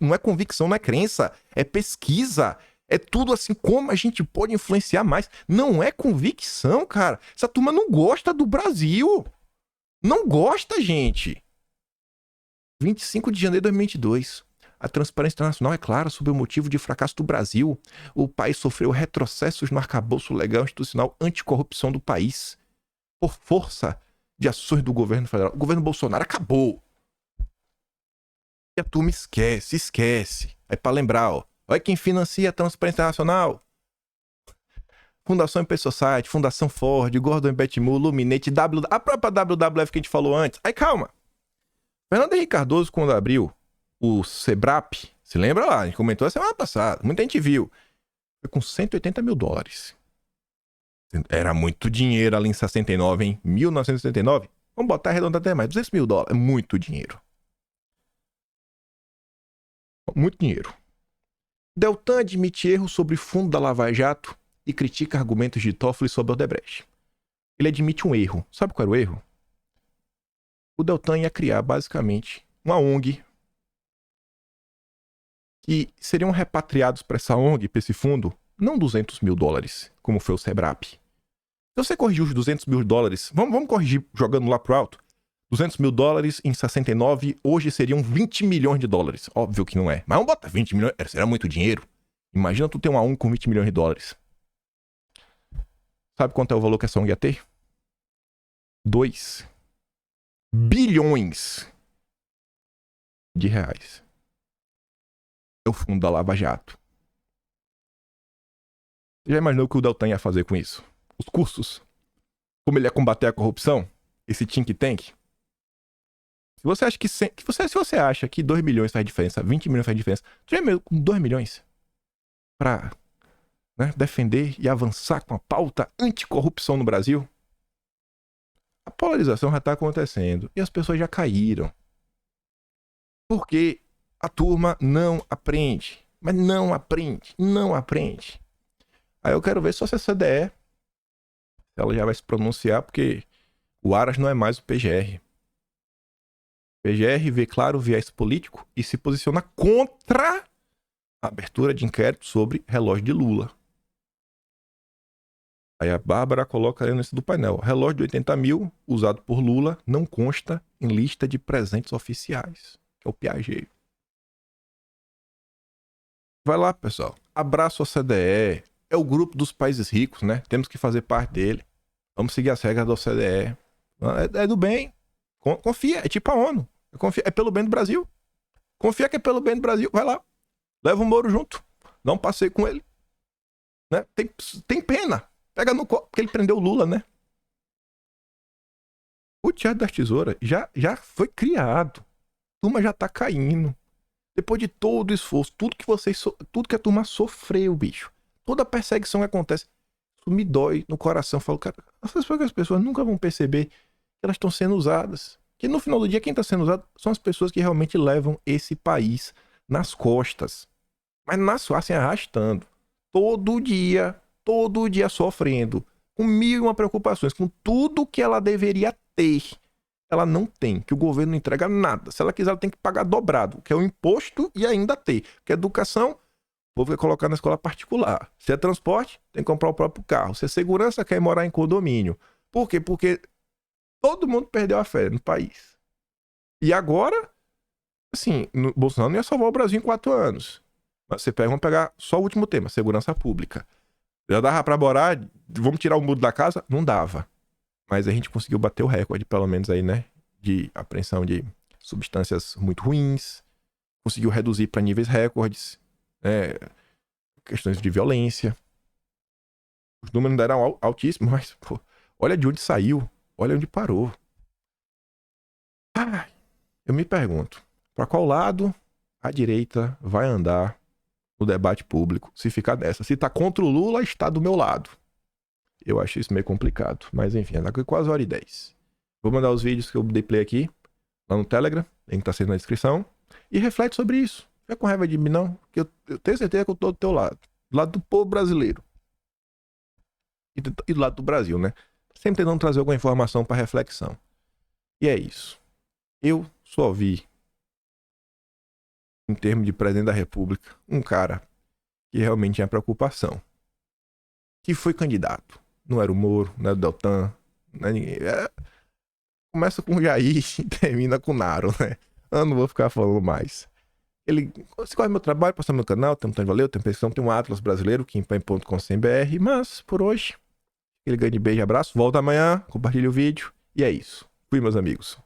não é convicção, não é crença, é pesquisa. É tudo assim, como a gente pode influenciar mais. Não é convicção, cara. Essa turma não gosta do Brasil. Não gosta, gente. 25 de janeiro de 2022. A transparência internacional é clara sobre o motivo de fracasso do Brasil. O país sofreu retrocessos no arcabouço legal institucional anticorrupção do país por força de ações do governo federal. O governo Bolsonaro acabou. E a turma esquece. Aí pra lembrar, ó. Olha quem financia a Transparência Internacional. Fundação MP Society, Fundação Ford, Gordon Betmul, Luminate, a própria WWF que a gente falou antes. Aí calma. Fernando Henrique Cardoso, quando abriu o Sebrap, se lembra lá? A gente comentou a semana passada. Muita gente viu. Foi com 180 mil dólares. Era muito dinheiro ali em 69, hein? 1969. Vamos botar arredondado até mais. 200 mil dólares. É muito dinheiro. Muito dinheiro. Deltan admite erro sobre fundo da Lava Jato e critica argumentos de Toffoli sobre Odebrecht. Ele admite um erro. Sabe qual era o erro? O Deltan ia criar, basicamente, uma ONG que seriam repatriados para essa ONG, para esse fundo, não 200 mil dólares, como foi o Sebrap. Se você corrigir os 200 mil dólares, vamos corrigir jogando lá pro alto. 200 mil dólares em 69, hoje seriam 20 milhões de dólares. Óbvio que não é. Mas vamos botar 20 milhões, será muito dinheiro. Imagina tu ter uma ONG com 20 milhões de dólares. Sabe quanto é o valor que essa ONG ia ter? 2 bilhões de reais. É o fundo da Lava Jato. Você já imaginou o que o Deltan ia fazer com isso? Os custos? Como ele ia combater a corrupção? Esse think tank? Se você acha que 2 milhões faz diferença, 20 milhões faz diferença, tu já é com 2 milhões pra defender e avançar com a pauta anticorrupção no Brasil? A polarização já tá acontecendo e as pessoas já caíram. Porque a turma não aprende. Mas não aprende. Aí eu quero ver só se a CDE, ela já vai se pronunciar, porque o Aras não é mais o PGR. O PGR vê claro o viés político e se posiciona contra a abertura de inquérito sobre relógio de Lula. Aí a Bárbara coloca aí nesse do painel. Relógio de 80 mil, usado por Lula, não consta em lista de presentes oficiais. Que é o Piaget. Vai lá, pessoal. Abraço a CDE. É o grupo dos países ricos, né? Temos que fazer parte dele. Vamos seguir as regras da OCDE. É do bem. Confia. É tipo a ONU. Confia. É pelo bem do Brasil. Confia que é pelo bem do Brasil. Vai lá. Leva o Moro junto. Dá um passeio com ele. Né? Tem pena. Pega no copo, porque ele prendeu o Lula, né? O Teatro das Tesouras já foi criado. A turma já tá caindo. Depois de todo o esforço, tudo que a turma sofreu, bicho. Toda a perseguição que acontece, isso me dói no coração. Eu falo, cara, as pessoas nunca vão perceber que elas estão sendo usadas. Que no final do dia, quem está sendo usado são as pessoas que realmente levam esse país nas costas. Mas assim, arrastando. Todo dia sofrendo, com 1001 preocupações, com tudo que ela deveria ter, ela não tem, que o governo não entrega nada. Se ela quiser, ela tem que pagar dobrado, que é o imposto e ainda ter. Porque educação, o povo quer colocar na escola particular. Se é transporte, tem que comprar o próprio carro. Se é segurança, quer morar em condomínio. Por quê? Porque todo mundo perdeu a fé no país. E agora, assim, Bolsonaro não ia salvar o Brasil em 4 anos. Mas vamos pegar só o último tema, segurança pública. Já dava pra morar, vamos tirar o muro da casa? Não dava. Mas a gente conseguiu bater o recorde, pelo menos aí, né? De apreensão de substâncias muito ruins. Conseguiu reduzir para níveis recordes. Questões de violência. Os números não eram altíssimos, mas, pô, olha de onde saiu. Olha onde parou. Eu me pergunto, para qual lado a direita vai andar no debate público se ficar dessa? Se tá contra o Lula, está do meu lado. Eu acho isso meio complicado. Mas enfim, tá quase 1h10. Vou mandar os vídeos que eu dei play aqui, lá no Telegram, link tá sendo na descrição. E reflete sobre isso. Não fica com raiva de mim, não. Que eu tenho certeza que eu tô do teu lado. Do lado do povo brasileiro. E do lado do Brasil, né? Sempre tentando trazer alguma informação para reflexão. E é isso. Eu só vi, em termos de presidente da República, um cara que realmente tinha preocupação. Que foi candidato. Não era o Moro, não era o Deltan, não é ninguém. Começa com o Jair e termina com o Naro, né? Eu não vou ficar falando mais. Ele, você gosta do meu trabalho, passa no meu canal, tem um Tanto Valeu, tem pensão, tem um Atlas brasileiro, kimpan.com.br. Mas, por hoje, aquele grande beijo e abraço. Volta amanhã, compartilha o vídeo. E é isso. Fui, meus amigos.